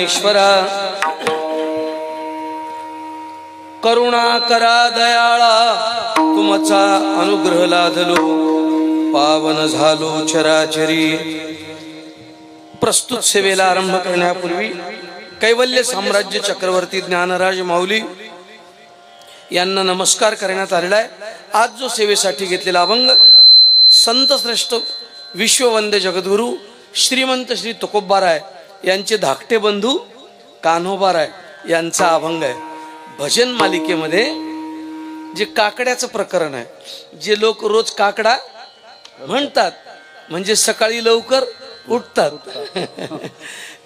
ज्ञानेश्वरा करुणा करा दयाळा तुमचा अनुग्रह लादलो पावन झालो चराचरी। प्रस्तुत सेवेला आरंभ करण्यापूर्वी कैवल्य साम्राज्य चक्रवर्ती ज्ञानराज माऊली यांना नमस्कार करण्यात आलेला आहे। आज जो सेवेसाठी घेतलेला अभंग संत श्रेष्ठ विश्ववंद्य जगद्गुरु श्रीमंत श्री तुकोबाराय यांचे धाकटे बंधू कान्होबाराय यांचा अभंग आहे। भजन मालिकेमध्ये जे काकड्याचं प्रकरण आहे, जे लोक रोज काकडा म्हणतात म्हणजे सकाळी लवकर उठतात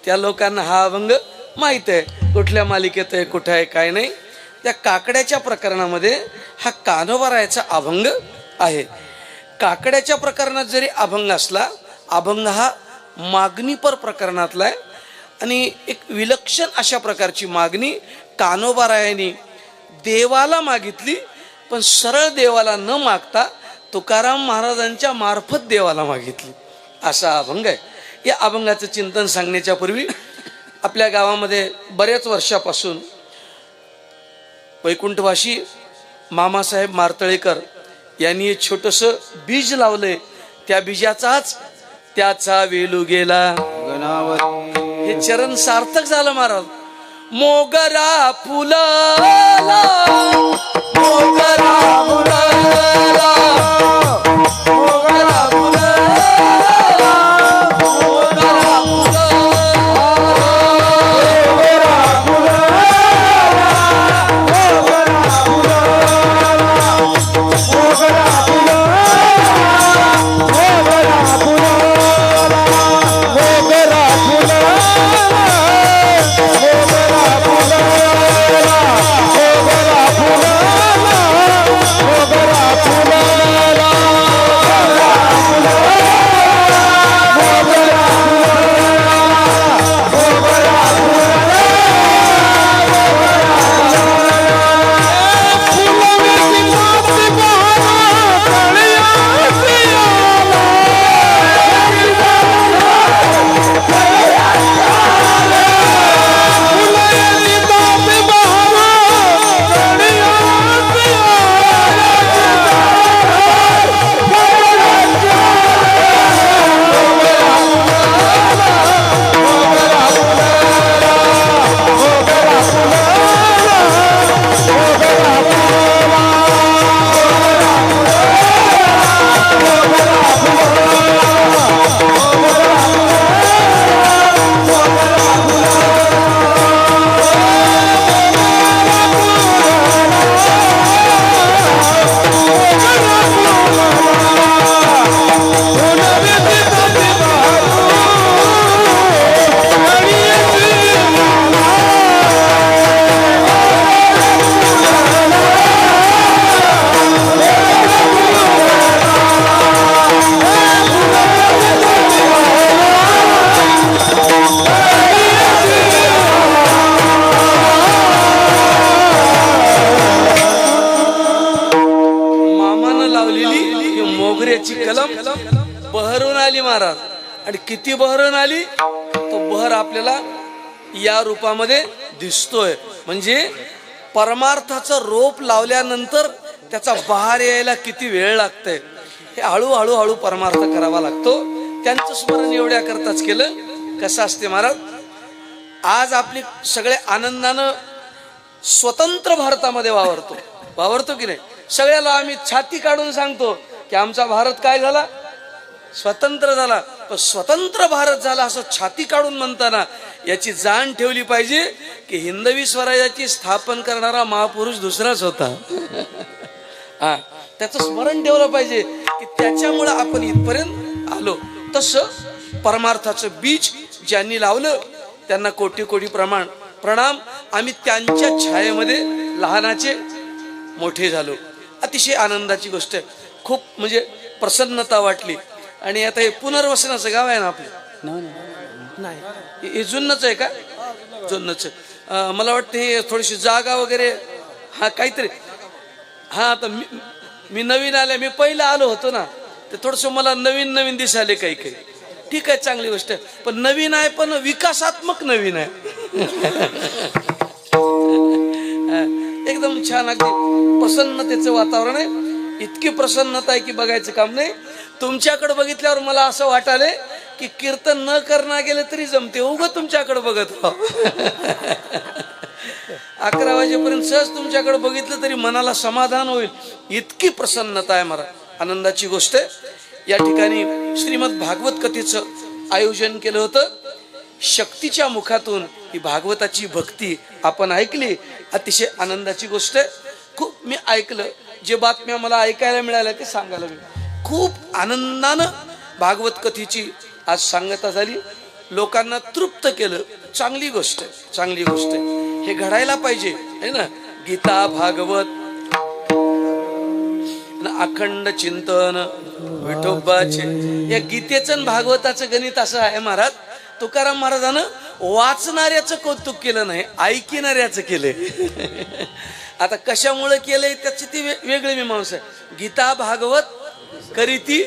त्या लोकांना हा अभंग माहित आहे कुठल्या मालिकेत आहे, कुठे आहे, काय नाही। त्या काकड्याच्या प्रकरणामध्ये हा कान्होबारायचा अभंग आहे। काकड्याच्या प्रकरणात जरी अभंग असला, अभंग हा मागणीपर प्रकरणातला आहे आणि एक विलक्षण अशा प्रकारची मागणी कान्होबारायांनी देवाला मागितली, पण सरळ देवाला न मागता तुकाराम महाराजांच्या मार्फत देवाला मागितली, असा अभंग आहे। या अभंगाचं चिंतन सांगण्याच्या पूर्वी आपल्या गावामध्ये बऱ्याच वर्षापासून वैकुंठवासी मामासाहेब मार्तळेकर यांनी एक छोटंसं बीज लावलंय। त्या बीजाचाच त्याचा वेलू गेला हे चरण सार्थक झालं महाराज। मोगरा फुलाला मोगरा फुलाला मोगरा फुलाला मोगरा कलम बहरून आली महाराज। आणि किती बहरून आली तो बहर आपल्याला या रूपामध्ये दिसतोय। म्हणजे परमार्थाचं रोप लावल्यानंतर त्याचा बहार यायला किती वेळ लागतंय, हे हळूहळू हळू परमार्थ करावा लागतो। त्यांचं स्मरण एवढ्या करताच केलं। कसं असते महाराज, आज आपली सगळे आनंदानं स्वतंत्र भारतामध्ये वावरतो की नाही? सगळ्याला आम्ही छाती काढून सांगतो की आमचा भारत काय झाला, स्वतंत्र झाला। पण स्वतंत्र भारत झाला असं छाती काढून म्हणताना याची जाण ठेवली पाहिजे की हिंदवी स्वराज्याची स्थापन करणारा महापुरुष दुसराच होता हा, त्याचं स्मरण ठेवलं पाहिजे की त्याच्यामुळे आपण इथपर्यंत आलो। तसं परमार्थाचं बीज ज्यांनी लावलं त्यांना कोटी कोटी प्रणाम। आम्ही त्यांच्या छायेमध्ये लहानाचे मोठे झालो। अतिशय आनंदाची गोष्ट आहे, खूप म्हणजे प्रसन्नता वाटली। आणि आता हे पुनर्वसनाचं गाव आहे ना आपलं, नाही हे जुन्नच आहे का? जुन्नच मला वाटतं हे थोडीशी जागा वगैरे हा काहीतरी हा। आता मी नवीन आले, मी पहिला आलो होतो ना, ते थोडंसं मला नवीन दिसाले काही काही। ठीक आहे, चांगली गोष्ट आहे, पण नवीन आहे पण विकासात्मक नवीन आहे एकदम छान, अगदी प्रसन्नतेचं वातावरण आहे. इतकी प्रसन्नता आहे की बघायचं काम नाही. तुमच्याकडे बघितल्यावर मला असं वाटायलंय की कीर्तन न करणं गेलं तरी जमते, उगं तुमच्याकडे बघत राहा. 11 वाजेपर्यंत सहज तुमच्याकडे बघितलं तरी मनाला समाधान होईल, इतकी प्रसन्नता आहे मला. आनंदाची गोष्ट आहे. या ठिकाणी श्रीमद भागवत कथेचं आयोजन केलं होतं. शक्तीच्या मुखातून ही भागवताची भक्ती आपण ऐकली. अतिशय आनंदाची गोष्ट आहे. खूप मी ऐकलं, जे बातम्या मला ऐकायला मिळाल्या ते सांगायला मी खूप आनंदानं भागवत कथेची आज सांगता झाली. लोकांना तृप्त केलं. चांगली गोष्ट आहे, चांगली गोष्ट आहे. हे घडायला पाहिजे है ना. गीता भागवत अखंड चिंतन विठोबाचे. या गीतेचं भागवताचं गणित असं आहे महाराज. तुकाराम महाराजानं वाचणाऱ्याचं कौतुक केलं नाही, ऐकणाऱ्याचं केलंय. आता कशामुळे केलंय त्याची ती वेगळी मीमांसा आहे. गीता भागवत करीती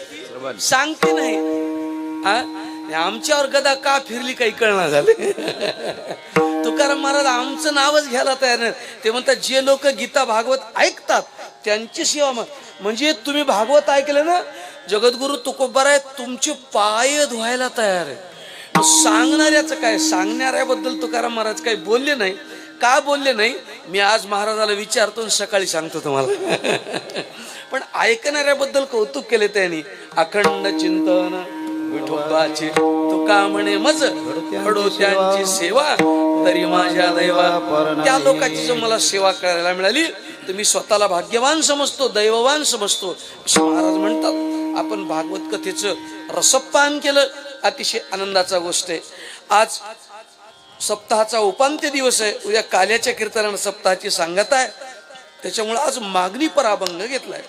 सांगते नाही. आमच्यावर गदा का फिरली काही कळणार झाले. तुकाराम महाराज आमचं नावच घ्यायला तयार नाही. ते म्हणतात जे लोक गीता भागवत ऐकतात त्यांची सेवा. म्हणजे तुम्ही भागवत ऐकलं ना, जगद्गुरु तुकोबाराय तुमचे पाय धुवायला तयार आहे. सांगणाऱ्याचं काय, सांगणाऱ्याबद्दल तुकाराम महाराज काही बोलले नाही. का बोलले नाही मी आज महाराजाला विचारतो, सकाळी सांगतो तुम्हाला. पण ऐकणाऱ्याबद्दल कौतुक केले त्यांनी. अखंड चिंतन विठोबाचे तुका म्हणे मज घडो त्यांची सेवा तरी माझ्या दैवा. त्या लोकांची जर मला सेवा करायला मिळाली तर मी स्वतःला भाग्यवान समजतो, दैववान समजतो, असे महाराज म्हणतात. आपण भागवत कथेचं रसपान केलं, अतिशय आनंदाचा गोष्ट आहे. आज सप्ताहाचा उपांत्य दिवस आहे. उद्या काल्याच्या कीर्तनानं सप्ताहाची सांगत आहे. त्याच्यामुळे आज मागणी पर अभंग घेतलाय.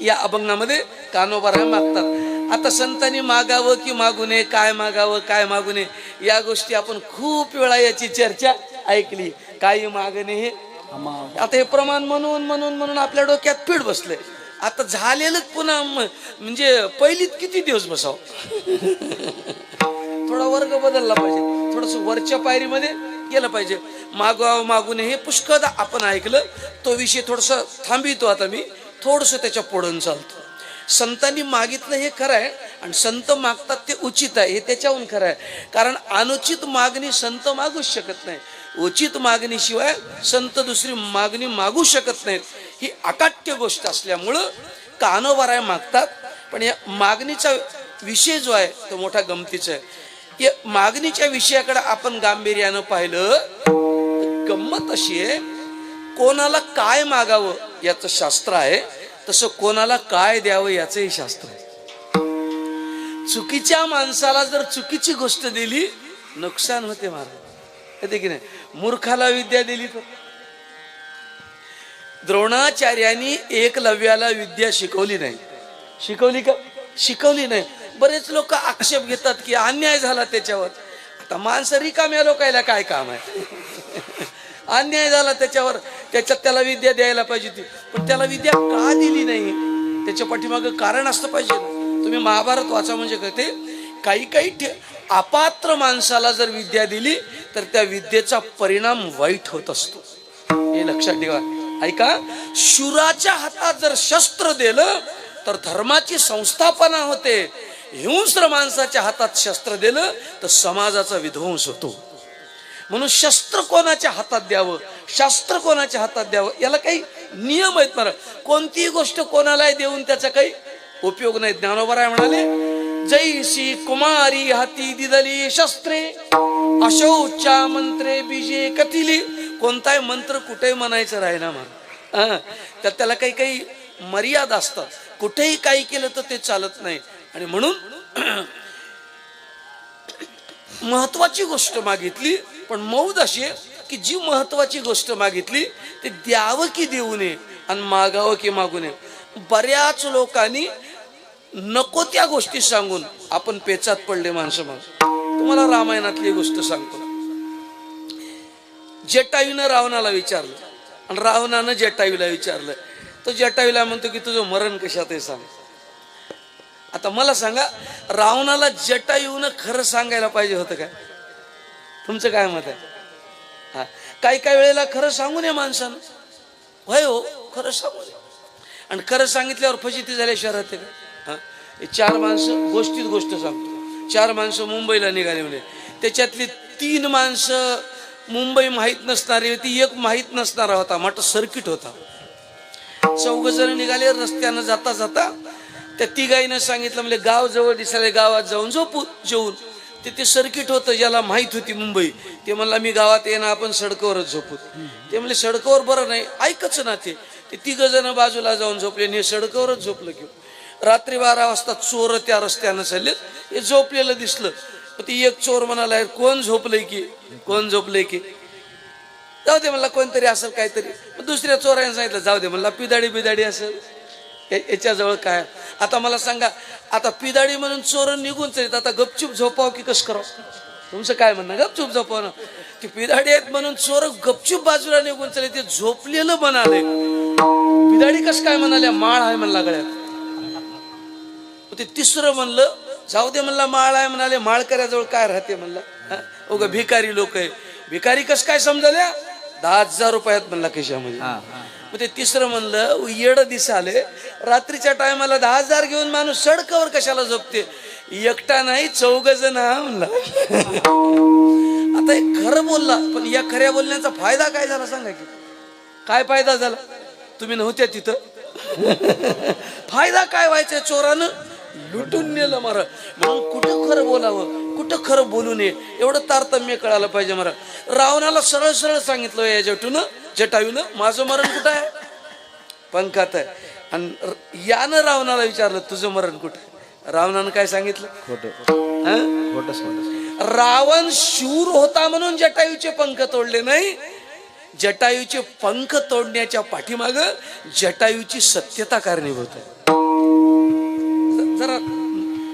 या अभंगामध्ये कानोबाराय मागतात. आता संतांनी मागावं की मागू नये, काय मागावं काय मागू नये, या गोष्टी आपण खूप वेळा याची चर्चा ऐकली. काही मागणे हे आता हे प्रमाण म्हणून म्हणून म्हणून आपल्या डोक्यात पीठ बसलंय. आता झालेलं पुन्हा म्हणजे पहिलीत किती दिवस बसाव. थोडा वर्ग बदलला पाहिजे, थोडस वरच्या पायरीमध्ये गेलं पाहिजे. मागावं मागू नये हे पुष्कळ आपण ऐकलं. तो विषय थोडस थांबितो. आता मी थोडस त्याच्या पुढून चालतो. संतांनी मागितलं हे खरं आहे, आणि संत मागतात ते उचित आहे हे त्याच्याहून खरं आहे. कारण अनुचित मागणी संत मागूच शकत नाही. उचित मागणीशिवाय संत दुसरी मागणी मागू शकत नाहीत. ही अकाट्य गोष्ट असल्यामुळं कानोबाराय मागतात. पण या मागणीचा विषय जो आहे तो मोठा गमतीचा आहे. या मागणीच्या विषयाकडे आपण गांभीर्यानं पाहिलं, गंमत अशी आहे, कोणाला काय मागावं याचं शास्त्र आहे, तसं कोणाला काय द्यावं याचंही शास्त्र आहे. चुकीच्या माणसाला जर चुकीची गोष्ट दिली नुकसान होते महाराज, येते की नाही. मूर्खाला विद्या दिली तर. द्रोणाचार्यांनी एकलव्याला विद्या शिकवली नाही. शिकवली का? शिकवली नाही. बरेच लोक आक्षेप घेतात की अन्याय झाला त्याच्यावर. आता माणसं रिकाम्या लोकायला काय काम आहे. अन्याय झाला त्याच्यावर, त्याच्यात त्याला विद्या द्यायला पाहिजे ती, पण त्याला विद्या का दिली नाही त्याच्या पाठीमागं कारण असतं पाहिजे. तुम्ही महाभारत वाचा म्हणजे कळते. काही काही अपात्र माणसाला जर विद्या दिली तर त्या विद्येचा परिणाम वाईट होत असतो, हे लक्षात ठेवा. ऐका, शूराच्या हातात जर शस्त्र दिलं तर धर्माची संस्थापना होते. हिंस्र माणसाच्या हातात शस्त्र दिलं तर समाजाचा विध्वंस होतो. म्हणून शस्त्र कोणाच्या हातात द्यावं, शास्त्र कोणाच्या हातात द्यावं, याला काही नियम आहेत. मला कोणतीही गोष्ट कोणालाही देऊन त्याचा काही उपयोग नाही. ज्ञानोबराय म्हणाले, जैसी कुमारी हाती दिदली शस्त्रे अशौच्या मंत्रे बीजे कथिली. कोणताही मंत्र कुठेही म्हणायचं राहिना मला, त्याला काही काही मर्यादा असतात. कुठेही काही केलं तर ते चालत नाही. आणि म्हणून महत्वाची गोष्ट मागितली, पण मौज अशी की जी महत्वाची गोष्ट मागितली ते द्यावं की देऊ नये आणि मागावं की मागू नये. बऱ्याच लोकांनी नको त्या गोष्टी सांगून आपण पेचात पडले माणसं. मग तुम्हाला रामायणातली गोष्ट सांगतो. जटायूनं रावणाला विचारलं आणि रावणानं जटायूला विचारलं. तो जटायूला म्हणतो की तुझं मरण कशात आहे सांग. आता मला सांगा, रावणाला जटायूनं खरं सांगायला पाहिजे होतं काय? तुमचं काय मत आहे? हा, काही काही वेळेला खरं सांगू नये माणसानं. होय हो, खरं सांगू नये. आणि खरं सांगितल्यावर फजिती झाल्याशिवाय राहते का? हा, हे 4 माणसं, गोष्ट सांगतो. 4 माणसं मुंबईला निघाले म्हणे. त्याच्यातली 3 माणसं मुंबई माहीत नसणारी होती, एक माहीत नसणारा होता. मोठा सर्किट होता. 4 जण निघाले. रस्त्यानं जाता जाता त्या तिघाईनं सांगितलं, म्हणजे गाव जवळ दिसायला, गावात जाऊन झोपू जेवून. ते सर्किट होतं ज्याला माहीत होती मुंबई. ते म्हणला मी गावात येणं, आपण सडकावरच झोपू. ते म्हणले सडकावर बरं नाही, ऐकच ना. ते 3 जण बाजूला जाऊन झोपले आणि हे सडकावरच झोपलं. की रात्री 12 वाजता चोर त्या रस्त्यानं चालले. हे झोपलेलं दिसलं. ती एक चोर म्हणाला, कोण झोपलंय की जाऊ दे म्हणला, कोणतरी असेल काहीतरी. दुसऱ्या चोराने सांगितलं जाऊ दे म्हणला, पिदाडी असेल याच्याजवळ काय. आता मला सांगा, आता पिदाडी म्हणून चोर निघून चालत, आता गपचूप झोपाव की कसं करावं? तुमचं काय म्हणणं? गपचूप झोपावं ना. ती पिदाडी आहेत म्हणून चोर गपचूप बाजूला निघून चालले. ते झोपलेलं म्हणाले, पिदाडी कसं काय म्हणाले? माळ आहे म्हणला गळ्यात. ते 3रं म्हणलं जाऊ दे म्हणला, माळ आहे म्हणाले. माळकऱ्याजवळ काय राहते म्हणला? उगा भिकारी लोक आहे. भिकारी कसं काय समजल्या? 10,000 रुपयात म्हणला खिशामध्ये. मग ते 3रं म्हणलं, येड दिसाले, रात्रीच्या टायमाला 10,000 घेऊन माणूस सडकावर कशाला झोपते? एकटा नाही 4 जण म्हणला. आता एक खरं बोलला, पण या खऱ्या बोलण्याचा फायदा काय झाला सांगा की? काय फायदा झाला? तुम्ही नव्हत्या तिथं. फायदा काय व्हायचा? चोरानं लुटून नेलं मारा. म्हणून कुठं खरं बोलावं, कुठं खरं बोलू नये, एवढं तारतम्य कळालं पाहिजे मारा. रावणाला सरळ सांगितलं या जटायूनं, माझं मरण कुठं आहे? पंखात आहे. आणि यानं रावणाला विचारलं तुझं मरण कुठं आहे? रावणानं काय सांगितलं? खोटं. रावण शूर होता म्हणून जटायूचे पंख तोडले नाही. जटायूचे पंख तोडण्याच्या पाठीमाग जटायूची सत्यता कारणीभूत आहे. जरा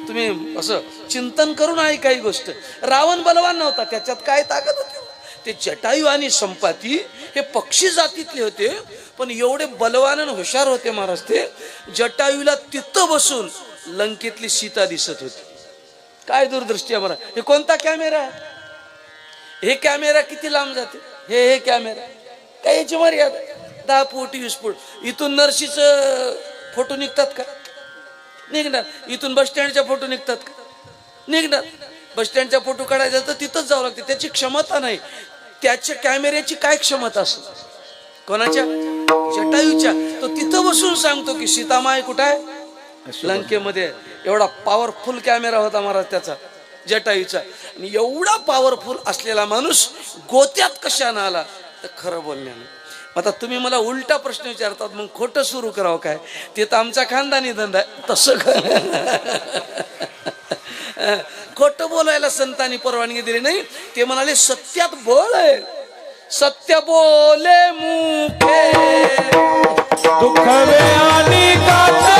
तुम्ही असं चिंतन करून आहे काही गोष्ट. रावण बलवान नव्हता, त्याच्यात काय ताकद होती? ते जटायू आणि संपाती हे पक्षी जातीतले होते, पण एवढे बलवान आणि हुशार होते महाराज. ते जटायूला तिथं बसून लंकेतली सीता दिसत होती. काय दूरदृष्टी आहे महाराज. हे कोणता कॅमेरा आहे? हे कॅमेरा किती लांब जाते? हे कॅमेरा काय याची मर्यादा? 10 फूट 20 फूट. इथून नर्शीचं फोटो निघतात का? निघणार. इथून बस स्टँडच्या फोटो निघतात का? निघणार. बस स्टँडच्या फोटो काढायचा तर तिथंच जावं लागते. त्याची क्षमता नाही. त्याच्या कॅमेऱ्याची काय क्षमता असेल? कोणाच्या? जटायूच्या. तो तिथं बसून सांगतो की सीतामाई कुठं आहे? लंकेमध्ये. एवढा पॉवरफुल कॅमेरा होता महाराज त्याचा, जटायूचा. आणि एवढा पॉवरफुल असलेला माणूस गोत्यात कशानं आला? तर खरं बोलण्यानं. आता तुम्ही मला उलटा प्रश्न विचारतात, मग खोटं सुरू करावं काय? ते तर आमचा खानदानी धंदा आहे. तसं खोटं बोलायला संतांनी परवानगी दिली नाही. ते म्हणाले सत्यात बळ आहे. सत्य बोले मुखे दुःखवे अनेकाच्या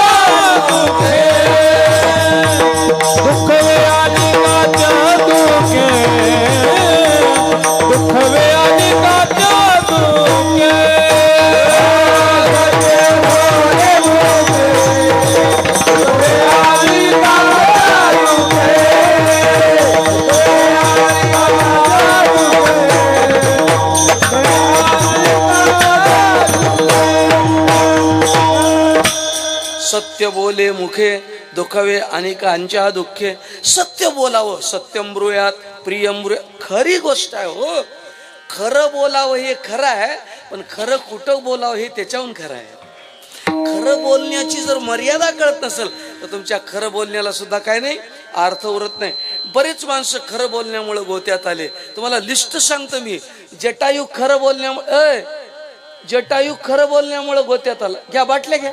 दुःखे, दुःखवे अनेकाच्या दुःखे, दुःखवे अनेकाच्या दुःखे. सत्य बोले मुखे दुःखवे अनेकांच्या दुःखे. सत्य बोलावं. सत्यम ब्रूयात प्रियम ब्रूयात. खरी गोष्ट आहे हो. खरं बोलावं हे खरं आहे, पण खरं कुठं बोलावं हे त्याच्याहून खरं आहे. खरं बोलण्याची जर मर्यादा कळत नसेल तर तुमच्या खरं बोलण्याला सुद्धा काय नाही, अर्थ उरत नाही. बरेच माणसं खरं बोलण्यामुळे गोत्यात आले. तुम्हाला लिस्ट सांगतो मी. जटायू खरं बोलण्यामुळे, जटायू खरं बोलण्यामुळे गोत्यात आला. घ्या बाटल्या घ्या.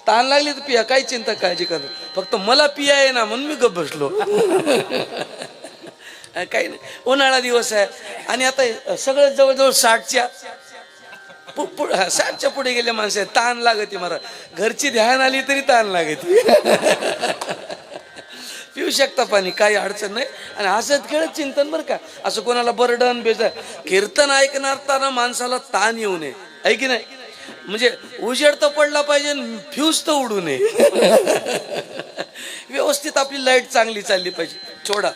ताण लागली तर पिया, काही चिंता काळजी कर. फक्त मला पिया आहे ना म्हणून मी गप बसलो. काही नाही. उन्हाळा दिवस आहे आणि आता सगळं जवळजवळ 60च्या पुढे गेले माणसं आहे. ताण लागते मला. घरची ध्यान आली तरी ताण लागते. पिऊ शकता पाणी, काही अडचण नाही. आणि हसत खेळत चिंतन बरं का. असं कोणाला बर्डन बेजार. कीर्तन ऐकणारताना माणसाला ताण येऊ नये, आहे की नाही? म्हणजे उजेड तर पडला पाहिजे, फ्यूज तर उडू नये. व्यवस्थित आपली लाईट चांगली चालली पाहिजे. छोडा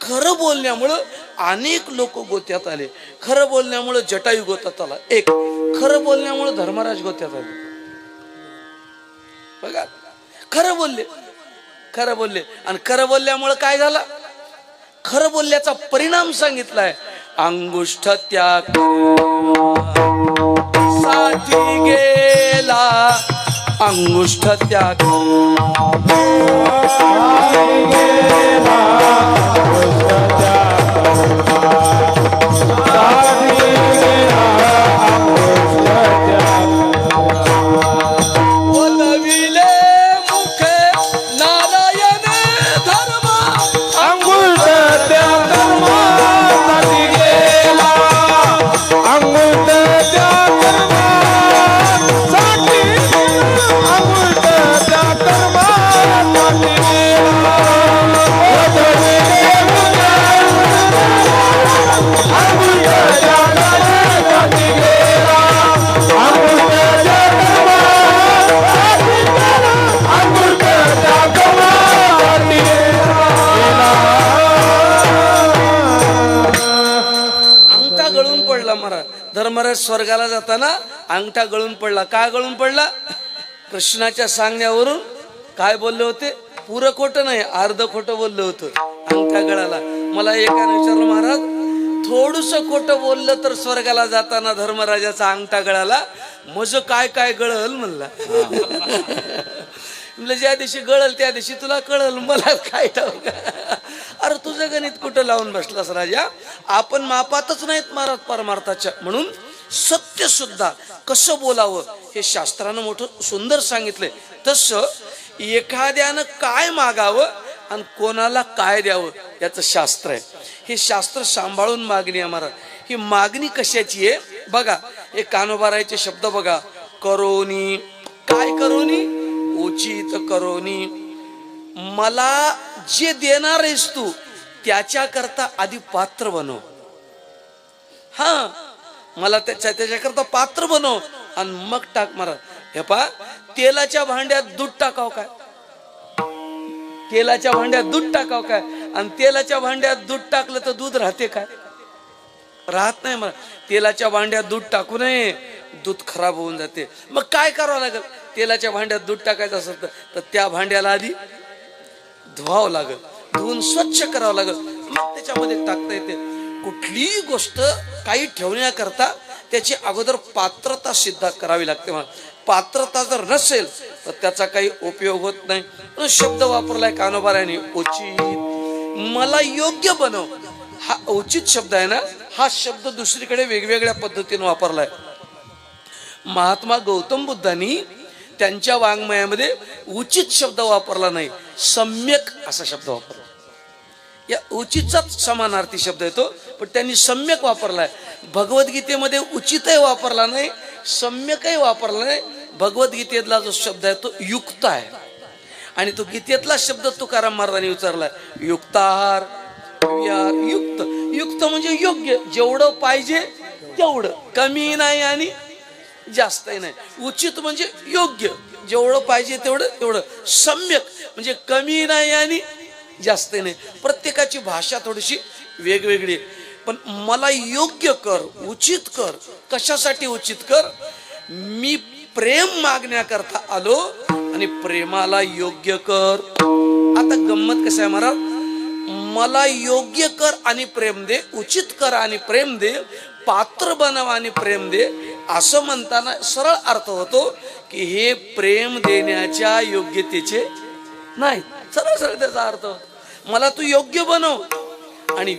खरं बोलण्यामुळं अनेक लोक गोत्यात आले. खरं बोलण्यामुळं जटायू गोत्यात आला एक. खरं बोलण्यामुळं धर्मराज गोत्यात आले. बघा, खरं बोलले, खरं बोलले आणि खरं बोलल्यामुळं काय झालं? खरं बोलल्याचा परिणाम सांगितलाय. अंगुष्ठ त्या साठी गेला, अंगुष्ठ त्या बोलविले मुखे नारायण धर्म, अंगुष्ठ त्या कर्मासाठी गेला, अंगुष्ठ त्या कर्मासाठी, अंगुष्ठ त्या कर्मासाठी गेला. अंगुष्ठ त्या कर्मासाठी गेला, अंगुष्ठ त्या कर्मासाठी गेला, अंगुष्ठ त्या कर्मासाठी गेला. अंगठा गळून पडला. महाराज धर्मराज स्वर्गाला जाताना अंगठा गळून पडला. काय गळून पडला? कृष्णाच्या सांगण्यावरून काय बोलले होते? पुरं खोटं नाही, अर्ध खोटं बोललं होतं. अंगठा गळाला. मला एकाने विचारलं, महाराज थोडस खोटं बोललं तर स्वर्गाला जाताना धर्मराजाचा अंगठा गळाला, मज काय काय गळल म्हणला. म्हणलं ज्या दिवशी गळल त्या दिवशी तुला कळल, मला काय ठाऊक. अरे तुझं गणित कुठं लावून बसलास राजा? आपण मापातच नाहीत महाराज परमार्थाच्या. म्हणून सत्य सुद्धा कसं बोलावं हे शास्त्रानं मोठं सुंदर सांगितलंय. तसं एखाद्यानं काय मागावं आणि कोणाला काय द्यावं याचं शास्त्र आहे. हे शास्त्र सांभाळून मागणी आहे महाराज. ही मागणी कशाची आहे बघा. हे कानोबारायचे शब्द बघा. करोनी, काय करोनी? उचित करोनी. मला जे देणार आहेस तू त्याच्याकरता आधी पात्र बनव. हा, मला त्याच्याकरता पात्र बनव आणि मग टाक. महाराज हे पा, तेलाच्या भांड्यात दूध टाकाव काय? तेलाच्या भांड्यात दूध टाकाव काय? आणि तेलाच्या भांड्यात दूध टाकलं तर दूध राहते काय? राहत नाही. मला तेलाच्या भांड्यात दूध टाकू नये, दूध खराब होऊन जाते. मग काय करावं लागेल? तेलाच्या भांड्यात दूध टाकायचं असेल तर त्या भांड्याला आधी धुवावं लागेल, धुवून स्वच्छ करावं लागेल, मग त्याच्यामध्ये टाकता येते. कुठलीही गोष्ट काही ठेवण्याकरता त्याची अगोदर पात्रता सिद्ध करावी लागते. पात्रता जर नसेल तर त्याचा काही उपयोग होत नाही. शब्द वापरलाय कानोबाराने, उचित. मला योग्य बनव. हा उचित शब्द आहे ना, हा शब्द दुसरीकडे वेगवेगळ्या पद्धतीने वापरलाय. महात्मा गौतम बुद्धांनी त्यांच्या वाङ्मयामध्ये उचित शब्द वापरला नाही, सम्यक असा शब्द वापरला. या उचितचाच समानार्थी शब्द येतो, पण त्यांनी सम्यक वापरलाय. भगवद्गीतेमध्ये उचितही वापरला नाही, सम्यकही वापरला नाही. भगवद्गीतेतला जो शब्द आहे तो युक्त आहे. आणि तो गीतेतला शब्द तुकाराम महाराजांनी उच्चारलाय, युक्ताहार विहार. युक्त, युक्त म्हणजे योग्य, जेवढं पाहिजे तेवढं, कमी नाही आणि जास्तही नाही. उचित म्हणजे योग्य, जेवढं पाहिजे तेवढं तेवढं. सम्यक म्हणजे कमी नाही आणि जास्तही नाही. प्रत्येकाची भाषा थोडीशी वेगवेगळी आहे. पण मला योग्य कर, उचित कर. कशासाठी उचित कर? मी प्रेम मागण्याकरता आलो आणि प्रेमाला योग्य कर. आता गंमत कसं आहे महाराज, मला योग्य कर आणि प्रेम दे, उचित कर आणि प्रेम दे, पात्र बनव आणि प्रेम दे, असं म्हणताना सरळ अर्थ होतो की हे प्रेम देण्याच्या योग्यतेचे नाही. सरळ सरळ त्याचा अर्थ होतो, मला तू योग्य बनव. आणि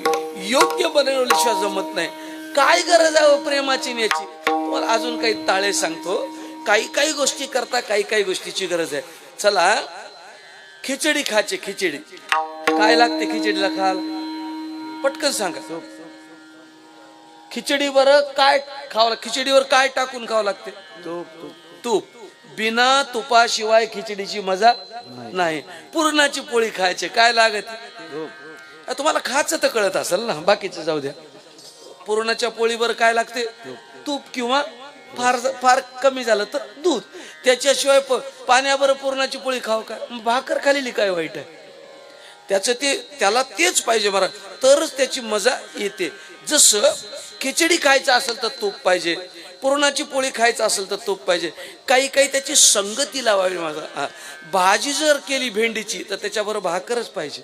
योग्य बनवल्याशिवाय जमत नाही. काय गरज आहे प्रेमाची याची? तुम्हाला अजून काही ताळे सांगतो. काही काही गोष्टी करता काही काही गोष्टीची गरज आहे. चला, खिचडी खायची. खिचडी काय लागते खिचडीला खायला? पटकन सांगा. खिचडीवर काय खावं? खिचडीवर काय टाकून खावं लागते? तूप. बिना तुपाशिवाय खिचडीची मजा नाही. पुरणाची पोळी खायची, काय लागत? तुम्हाला खायचं तर कळत असेल ना, बाकीचं जाऊ द्या. पुरणाच्या पोळीवर काय लागते? तूप, किंवा फार कमी झालं तर दूध. त्याच्याशिवाय पाण्यावर पुरणाची पोळी खाव काय? भाकर खालेली काय वाईट आहे? त्याला तेच पाहिजे महाराज, तरच त्याची मजा येते. जसं खिचडी खायचं असेल तर तूप पाहिजे, पुरणाची पोळी खायचं असेल तर तूप पाहिजे, काही त्याची संगती लावावी. माझा भाजी जर केली भेंडीची तर त्याच्याबरोबर भाकरच पाहिजे.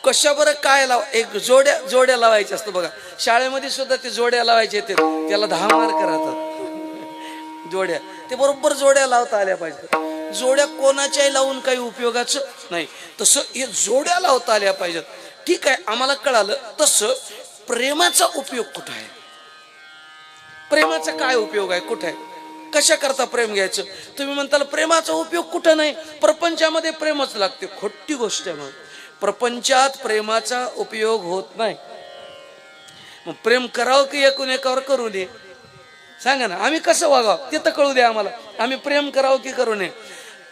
कशा बरं काय एक जोड्या लावायच्या असतं बघा. शाळेमध्ये सुद्धा ते जोड्या लावायचे येते, त्याला 10 मार्क राहतात. जोड्या ते बरोबर जोड्या लावता आल्या पाहिजे. जोड्या कोणाच्याही लावून काही उपयोगाचं नाही, तसं हे जोड्या लावता आल्या पाहिजेत. ठीक आहे, आम्हाला कळालं. तसं प्रेमाचा उपयोग कुठं आहे? प्रेमाचा काय उपयोग आहे? कुठं आहे? कशा करता प्रेम घ्यायचं? तुम्ही म्हणताल प्रेमाचा उपयोग कुठं नाही, प्रपंचामध्ये प्रेमच लागते. खोटी गोष्ट आहे. मग प्रपंचात प्रेमाचा उपयोग होत नाही. मग प्रेम करावं की एकूण एकावर करू नये? सांगा ना, आम्ही कसं वागावं ते तर कळू द्या आम्हाला. आम्ही प्रेम करावं की करू नये?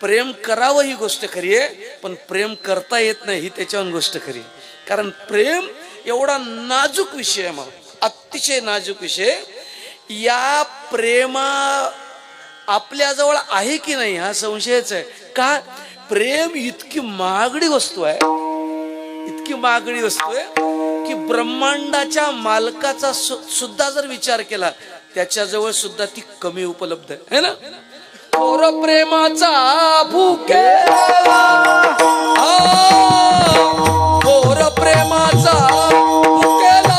प्रेम करावं ही गोष्ट खरी आहे, पण प्रेम करता येत नाही ही त्याच्यावर गोष्ट खरी. कारण प्रेम एवढा नाजूक विषय आहे, मग अतिशय नाजूक विषय. या प्रेमा आपल्याजवळ आहे की नाही हा संशयच आहे. का? प्रेम इतकी महागडी वस्तू आहे, इतकी महागडी वस्तू आहे की ब्रह्मांडाच्या मालकाचा सुद्धा जर विचार केला त्याच्याजवळ सुद्धा ती कमी उपलब्ध आहे ना. थोर प्रेमाचा भुकेला, थोर प्रेमाचा भुकेला,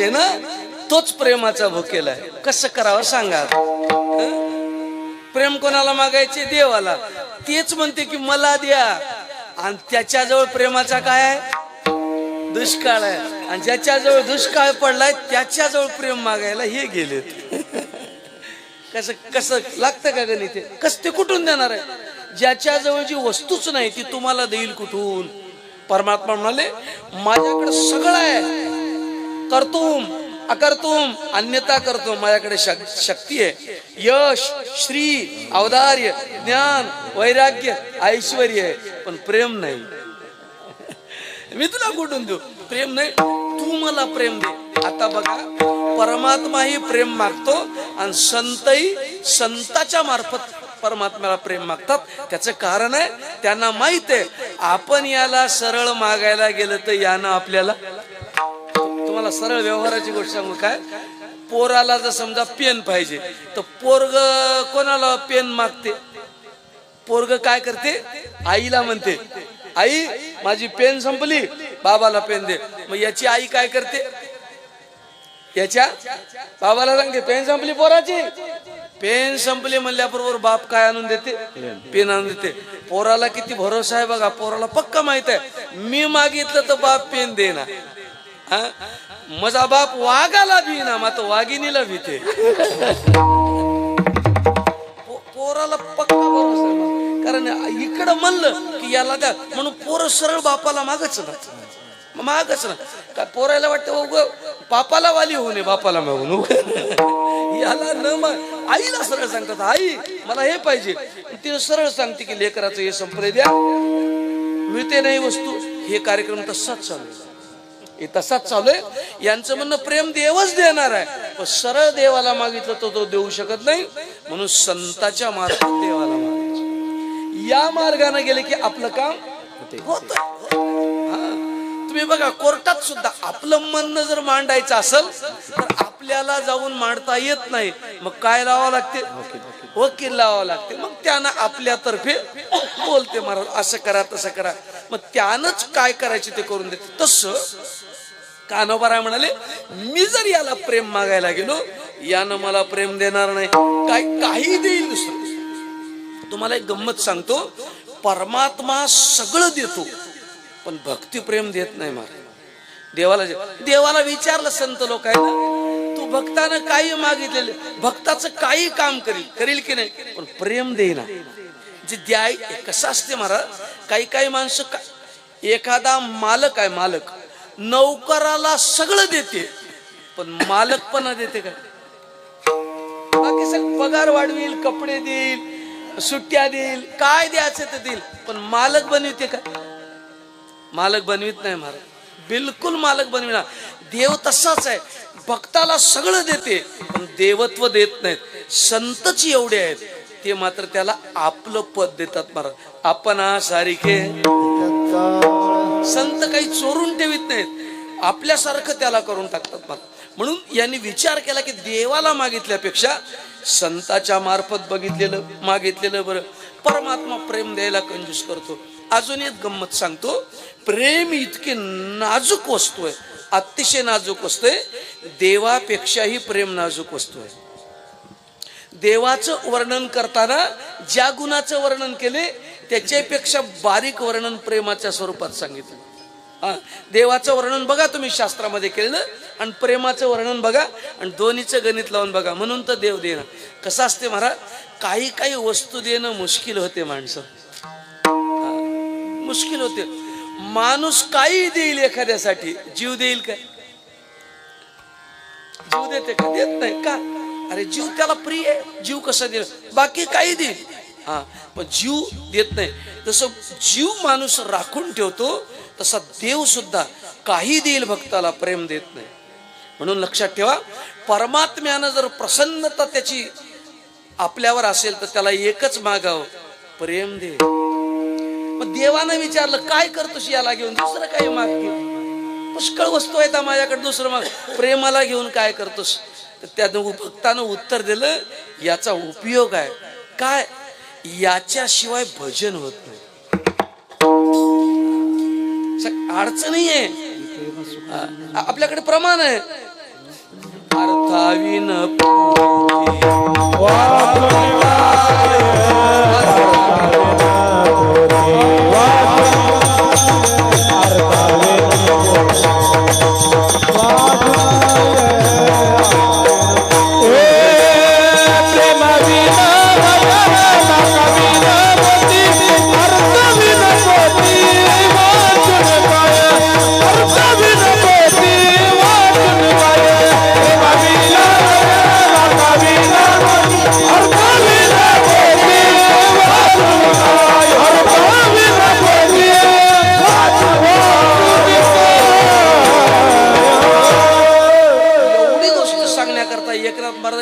ना तोच प्रेमाचा भुकेला आहे. कसं करावं सांगा? प्रेम कोणाला मागायचे? देवाला. तेच म्हणते की मला द्या, आणि त्याच्याजवळ प्रेमाचा काय आहे? दुष्काळ आहे. आणि ज्याच्याजवळ दुष्काळ पडलाय त्याच्याजवळ प्रेम मागायला हे गेले. कसं कसं लागतं का गणित? कस ते कुठून देणार आहे? ज्याच्याजवळ जी वस्तूच नाही ती तुम्हाला देईल कुठून? परमात्मा म्हणाले माझ्याकडे सगळं आहे, करतुम अकर्तुम अन्यथा करतो. माझ्याकडे शक्ती आहे, यश, श्री, औदार्य, ज्ञान, वैराग्य, ऐश्वर्य आहे, पण प्रेम नाही. मी तुला कुठून देऊ? प्रेम नाही, तू मला प्रेम दे. आता बघा, परमात्माही प्रेम मागतो आणि संतही संताच्या मार्फत परमात्म्याला प्रेम मागतात. त्याचं कारण आहे त्यांना माहित आहे आपण याला सरळ मागायला गेलं तर यानं आपल्याला. तुम्हाला सरळ व्यवहाराची गोष्ट सांगू काय? पोराला जर समजा पेन पाहिजे तर पोरग कोणाला पेन मागते? पोरग काय करते? आईला म्हणते आई माझी पेन संपली, बाबाला पेन दे. मग याची आई काय करते? याच्या बाबाला सांगते पेन संपली पोराची. पेन संपली म्हणल्याबरोबर बाप काय आणून देते? पेन आणून देते. पोराला किती भरोसा आहे बघा. पोराला पक्का माहित आहे मी मागितलं तर बाप पेन देना. माझा बाप वाघाला भी ना, मात्र वाघिणीला भीते. पोराला पक्का भरोसा आहे मला. कारण इकडं म्हणलं की याला द्या म्हणून पोरं सरळ बापाला मागच ना काय पोरायला वाटतं बापाला वाली होऊ नये बापाला मागून याला न आईला सरळ सांगतात आई मला हे पाहिजे. तिने सरळ सांगते की लेकराचं हे संपले द्या मिळते नाही वस्तू. हे कार्यक्रम तसाच चालू आहे, हे तसाच चालू आहे. यांचं म्हणणं प्रेम देवच देणार आहे, पण सरळ देवाला मागितलं तर तो देऊ शकत नाही. म्हणून संताच्या मार्फत देवाला मागायचं. या मार्गाने गेले की आपलं काम होत. तुम्ही बघा कोर्टात सुद्धा आपलं म्हणणं जर मांडायचं असेल तर आपल्याला जाऊन मांडता येत नाही. मग काय लावावं लागते? वकील लावावं लागते. मग त्यानं आपल्यातर्फे बोलते महाराज असं करा तसं करा. मग त्यानंच काय करायचे ते करून देते. तसं कान्होबाराय म्हणाले मी जर याला प्रेम मागायला गेलो यानं मला प्रेम देणार नाही, काही देईल दुसरं. तुम्हाला एक गंमत सांगतो, परमात्मा सगळं देतो पण भक्ती प्रेम देत नाही. महाराज देवाला विचारलं संत लोक आहे ना, तू भक्तानं काही मागितलेलं भक्ताचं काही काम करील की नाही, पण प्रेम देईना. जे द्याय कसं असते महाराज, काही माणसं एखादा मालक आहे, मालक नौकराला सगळं देते पण मालकपणा देते काय? बाकी सगळं पगार वाढवील, कपडे देईल, सुट्ट्या देईल, काय द्यायचं ते देईल, पण मालक बनविते का? मालक बनवित नाही महाराज, बिलकुल मालक बनविणार. देव तसाच आहे, भक्ताला सगळं देते पण देवत्व देत नाहीत. संतच एवढे आहेत ते मात्र त्याला आपलं पद देतात महाराज. आपण सारिखे संत काही चोरून ठेवीत नाहीत, आपल्यासारखं त्याला करून टाकतात महाराज. म्हणून यांनी विचार केला की देवाला मागितल्यापेक्षा संताच्या मार्फत मागितलेलं बरं. परमात्मा प्रेम द्यायला कंजूस करतो. अजून एक गंमत सांगतो, प्रेम इतके नाजूक वस्तू आहे, अतिशय नाजूक वस्तू आहे. देवापेक्षाही प्रेम नाजूक वस्तू आहे. देवाचं वर्णन करताना ज्या गुणाचं वर्णन केले त्याच्यापेक्षा बारीक वर्णन प्रेमाच्या स्वरूपात सांगितलं. देवाचं वर्णन बघा तुम्ही शास्त्रामध्ये केलं आणि प्रेमाचं वर्णन बघा आणि दोन्हीचं गणित लावून बघा. म्हणून तर देव देणं कसं असते महाराज, काही वस्तू देणं मुश्किल होते. माणसं मुश्किल होते. माणूस काही देईल एखाद्यासाठी, जीव देईल काय? जीव देते का? देत नाही का? अरे जीव त्याला प्रिय आहे, जीव कसा देईल? बाकी काही देईल, पण जीव देत नाही. तसं जीव माणूस राखून ठेवतो तसा देव सुद्धा काही देईल भक्ताला, प्रेम देत नाही. म्हणून लक्षात ठेवा, परमात्म्यानं जर प्रसन्नता त्याची आपल्यावर असेल तर त्याला एकच मागावं, प्रेम दे. मग देवानं विचारलं काय करतोस याला घेऊन, दुसरं काही माग घे, पुष्कळ वस्तू आहेत माझ्याकडे, दुसरं माग. प्रेमाला घेऊन काय करतोस? तर त्यानं भक्तानं उत्तर दिलं याचा उपयोग आहे काय? याच्याशिवाय भजन होत नाही. अडचण आहे, आपल्याकडे प्रमाण आहे. अर्थाविन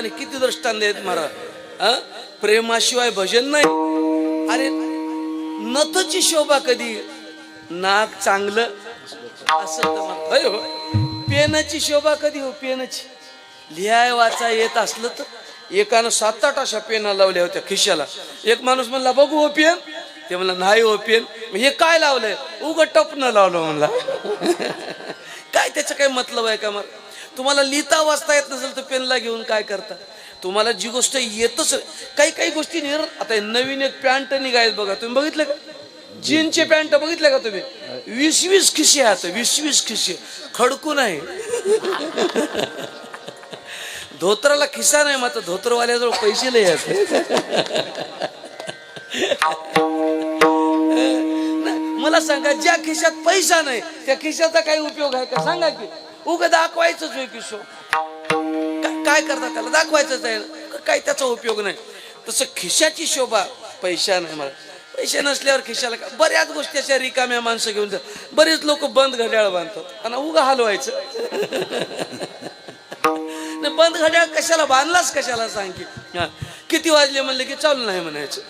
किती दृष्टांत आहेत महाराज. प्रेमाशिवाय भजन नाही. अरे नथची शोभा कधी, नाक चांगलं असं. पेनाची शोभा कधी हो? पेनाची लिहाय वाचा येत असलं तर एकानं 7-8 अशा पेना लावल्या होत्या खिशाला. एक माणूस म्हणला बघू हो पेन, ते म्हणला नाही हो पेन. हे काय लावलंय? उग टपनं लावलं म्हणला. काय त्याचं काय मतलब आहे का? मग तुम्हाला लिहिता वाचता येत नसेल तर पेनला घेऊन काय करता? तुम्हाला जी गोष्ट येतच, काही गोष्टी आता नवीन एक पॅन्ट निघायत बघा, तुम्ही बघितलं का? जीनचे पॅन्ट बघितले का तुम्ही? 20 खिशे आहेत, 20 खिशे, खडकून आहे. धोत्राला खिसा नाही, मात्र धोत्रवाल्याजवळ पैसे लय आहेत. मला सांगा, ज्या खिशात पैसा नाही त्या खिशाचा काही उपयोग आहे का? सांगा की. उगा दाखवायचंच होय किशो. काय करतात त्याला? दाखवायचंच आहे, काही त्याचा उपयोग नाही. तसं खिशाची शोभा पैसा नाही. मला पैसे नसल्यावर खिशाला का? बऱ्याच गोष्टी अशा रिकाम्या माणसं घेऊन जातात. बरेच लोक बंद घड्याळ बांधतात आणि उगा हलवायचं. बंद घड्याळ कशाला बांधलाच कशाला? सांग की. किती वाजले म्हणले की चालू नाही म्हणायचं.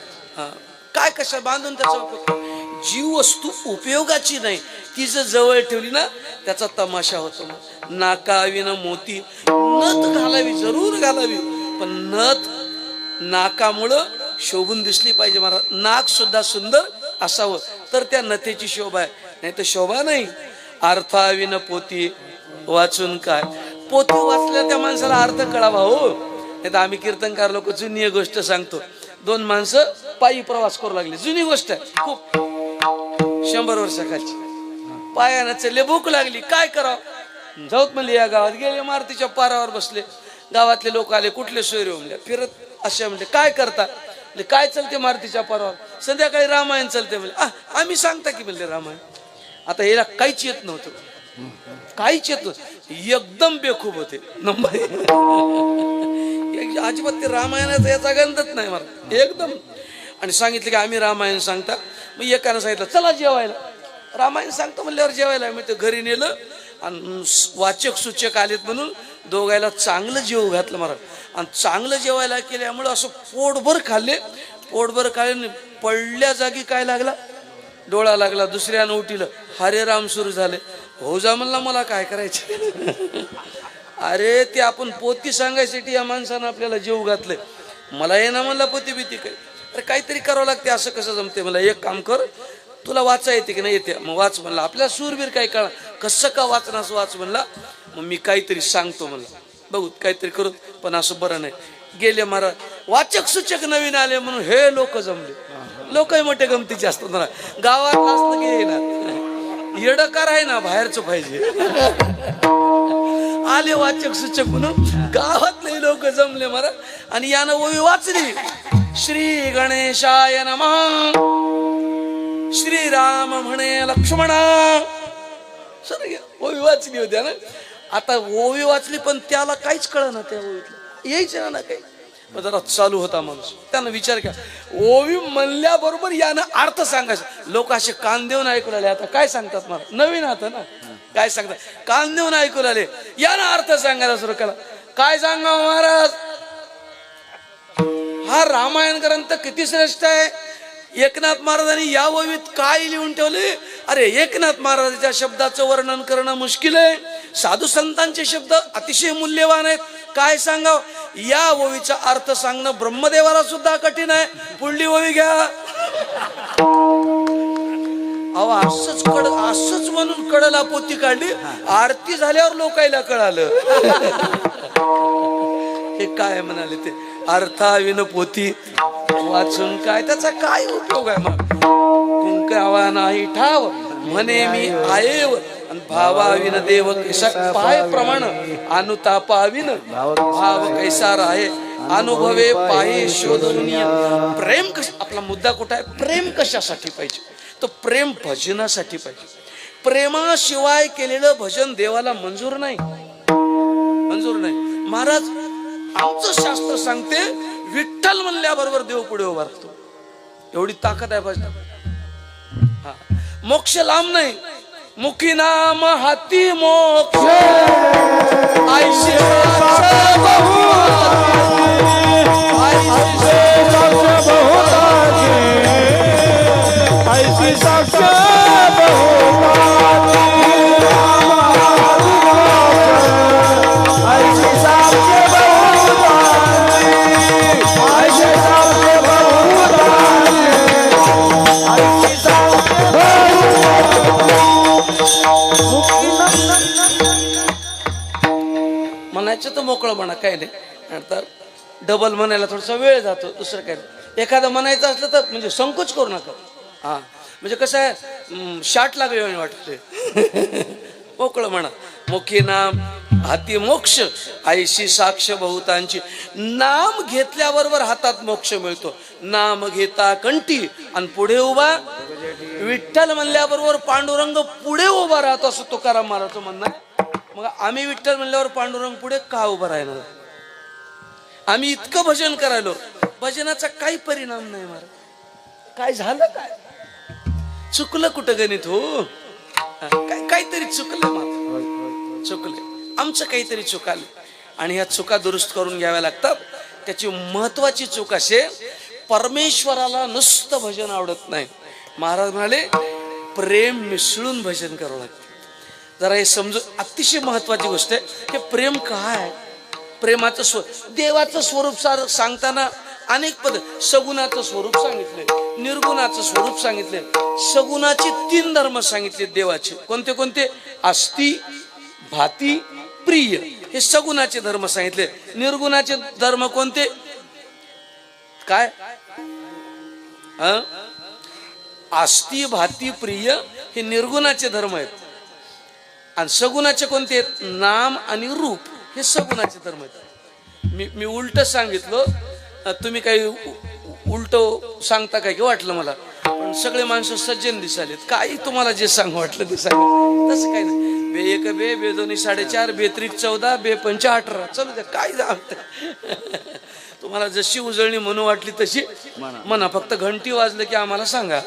काय कशा बांधून त्याचा उपयोग? जी वस्तू उपयोगाची नाही ती जर जवळ ठेवली ना त्याचा तमाशा होतो. नाकाविन मोती. नथ घालावी, जरूर घालावी, पण नथ नाकामुळं शोभून दिसली पाहिजे. महाराज, नाक सुद्धा सुंदर असावं तर त्या नथेची शोभा आहे, नाही तर शोभा नाही. अर्थाविन पोती वाचून काय? पोती वाचल्या त्या माणसाला अर्थ कळावा हो. नाही तर आम्ही कीर्तनकार लोक जुनी एक गोष्ट सांगतो. दोन माणसं पायी प्रवास करू लागले. जुनी गोष्ट आहे, खूप 100 वर्षाखालची. पायानं चालले, भूक लागली, काय करावं? जाऊत म्हणले या गावात. गेले, मारुतीच्या पारावर बसले. गावातले लोक आले, कुठले सोयरे म्हणले, फिरत असे म्हणले, काय करता? काय चालते मारुतीच्या पारावर? संध्याकाळी रामायण चालते म्हणले. आम्ही सांगता की म्हणले रामायण. आता याला काहीच येत नव्हतं, काहीच येत नव्हतं, एकदम बेखूब होते नंबर. अजिबात ते रामायणाचा याचा गंधच नाही मला एकदम. आणि सांगितलं की आम्ही रामायण सांगता. मग एकानं सांगितलं चला जेवायला. रामायण सांगतो म्हणल्यावर जेवायला. मी ते घरी नेलं आणि वाचक सूचक आलेत म्हणून दोघायला चांगलं जेव घातलं महाराज. आणि चांगलं जेवायला केल्यामुळं असं पोटभर खाल्ले. पोटभर खाल्ले, पडल्या जागी काय लागला? डोळा लागला. दुसऱ्यानं उठिलं, हरे राम सुरू झाले. हो जा म्हणला, मला काय करायचं? अरे ते आपण पोती सांगायसाठी या माणसानं आपल्याला जेव घातलंय. मला ये ना म्हणला पोती भीती काय? अरे काहीतरी करावं लागते, असं कसं जमते? मला एक काम कर, तुला वाचा येते की नाही? येते. मग वाच म्हणला. आपल्याला सूरबीर काय कळा, कसं का वाचनास वाच म्हणला. मग मी काहीतरी सांगतो म्हणला, बघू काहीतरी करू, पण असं बरं नाही. गेले महाराज, वाचक सूचक नवीन आले म्हणून हे लोक जमले. लोकही मोठे गमतीचे असतात ना. गावात असलं की येणार येडकार आहे ना, बाहेरचं पाहिजे. आले वाचक सूचक म्हणून, गावातले लोक जमले महाराज. आणि यानं ओवी वाचली, श्री गणेशाय नमः, श्रीराम म्हणे लक्ष्मणा. सर ओवी वाचली होत्या ना. आता ओवी वाचली पण त्याला काहीच कळना त्या ओवीतलं, यायचं ना काही. मग जरा चालू होता माणूस, त्यानं विचार केला. ओवी म्हणल्याबरोबर यानं अर्थ सांगायचं. लोक असे कान देऊन ऐकू आले. आता काय सांगतात मला, नवीन आता ना, काय सांगतात? कान देऊन ऐकू आले. यानं अर्थ सांगायला सुरू केला. काय सांगा महाराज, हा रामायण ग्रंथ किती श्रेष्ठ आहे. एकनाथ महाराजांनी या ओवीत काय लिहून ठेवले? अरे एकनाथ महाराजांच्या शब्दाचं वर्णन करणं मुश्किल आहे. साधू संतांचे शब्द अतिशय मूल्यवान आहेत. काय सांगाव, या ओवीचा अर्थ सांगणं ब्रह्मदेवाला सुद्धा कठीण आहे. पुढली ओवी घ्या. अहो असंच म्हणून कडला पोती काढली. आरती झाल्यावर लोकायला कळालं हे काय म्हणाले ते. अर्थाविन पोती वाचून काय, त्याचा काय उपयोग आहे? मग कुंकावा नाही ठाव म्हणे मी आयेव, आणि भावाविन देव कैसा पाय प्रमाण, अनुतापाविन भाव कैसा राहे, अनुभवे पाहे शोधून. प्रेम आपला मुद्दा कुठं आहे? प्रेम कशासाठी पाहिजे? तर प्रेम भजनासाठी पाहिजे. प्रेमाशिवाय केलेलं भजन देवाला मंजूर नाही, मंजूर नाही. महाराज आमचं शास्त्र सांगते, विठ्ठल म्हणल्याबरोबर देव पुढे उभा राहतो. एवढी ताकद आहे भजनात. मोक्ष लांब नाही, मुखी नाम हाती मोक्ष. म्हणायचं तर मोकळं म्हणा, काय नाही. तर डबल म्हणायला थोडासा वेळ जातो, दुसरं काय नाही. एखादं म्हणायचं असलं तर म्हणजे संकोच करू नका. म्हणजे कसं आहे, शाट लागले वाटते. मोकळं म्हणा. मुखी नाम हाती मोक्ष, ऐशी साक्ष बहुतांची. नाम घेतल्याबरोबर हातात मोक्ष मिळतो. नाम घेता कंठी आणि पुढे उभा विठ्ठल म्हणल्याबरोबर पांडुरंग पुढे उभा राहतो असं तुकाराम महाराजचं म्हणणं आहे. मग आम्ही विठ्ठल म्हणल्यावर पांडुरंग पुढे का उभा राहणार? आम्ही इतकं भजन करायलो, भजनाचा काही परिणाम नाही महाराज. काय झालं? काय चुकलं कुठं गणित? हो काहीतरी चुकलं माझं, चुकलं आमचं, काहीतरी चुकालं आणि ह्या चुका दुरुस्त करून घ्याव्या लागतात. त्याची महत्वाची चूक असे, परमेश्वराला नुसतं भजन आवडत नाही. महाराज म्हणाले प्रेम मिसळून भजन करावं लागतं. जरा हे समजून, अतिशय महत्वाची गोष्ट आहे की प्रेम काय, प्रेमाचं देवाचं स्वरूप सांगताना अनेक पद, सगुणाचं स्वरूप सांगितले, निर्गुणाचं स्वरूप सांगितले. सगुणाचे 3 धर्म सांगितले देवाचे. कोणते कोणते? आस्ती, भाती, प्रिय. हे सगुणाचे धर्म सांगितले. निर्गुणाचे धर्म कोणते? काय? आस्ती, भाती, प्रिय हे निर्गुणाचे धर्म आहेत. आणि सगुणाचे कोणते आहेत? नाम आणि रूप. हे सगुणाचे धर्म आहेत. मी उलट सांगितलं, तुम्ही काही उलट सांगता काय की वाटलं मला, पण सगळे माणसं सज्जन दिसालेत. काही तुम्हाला जे सांगू वाटलं ते सांगितलं, तसं काही नाही. बे 1 बे, बे 2 4.5, बे 3 14, बे 5 18, चलू द्या, काय सांगत. तुम्हाला जशी उजळणी म्हणू वाटली तशी म्हणा, फक्त घंटी वाजलं की आम्हाला सांगा.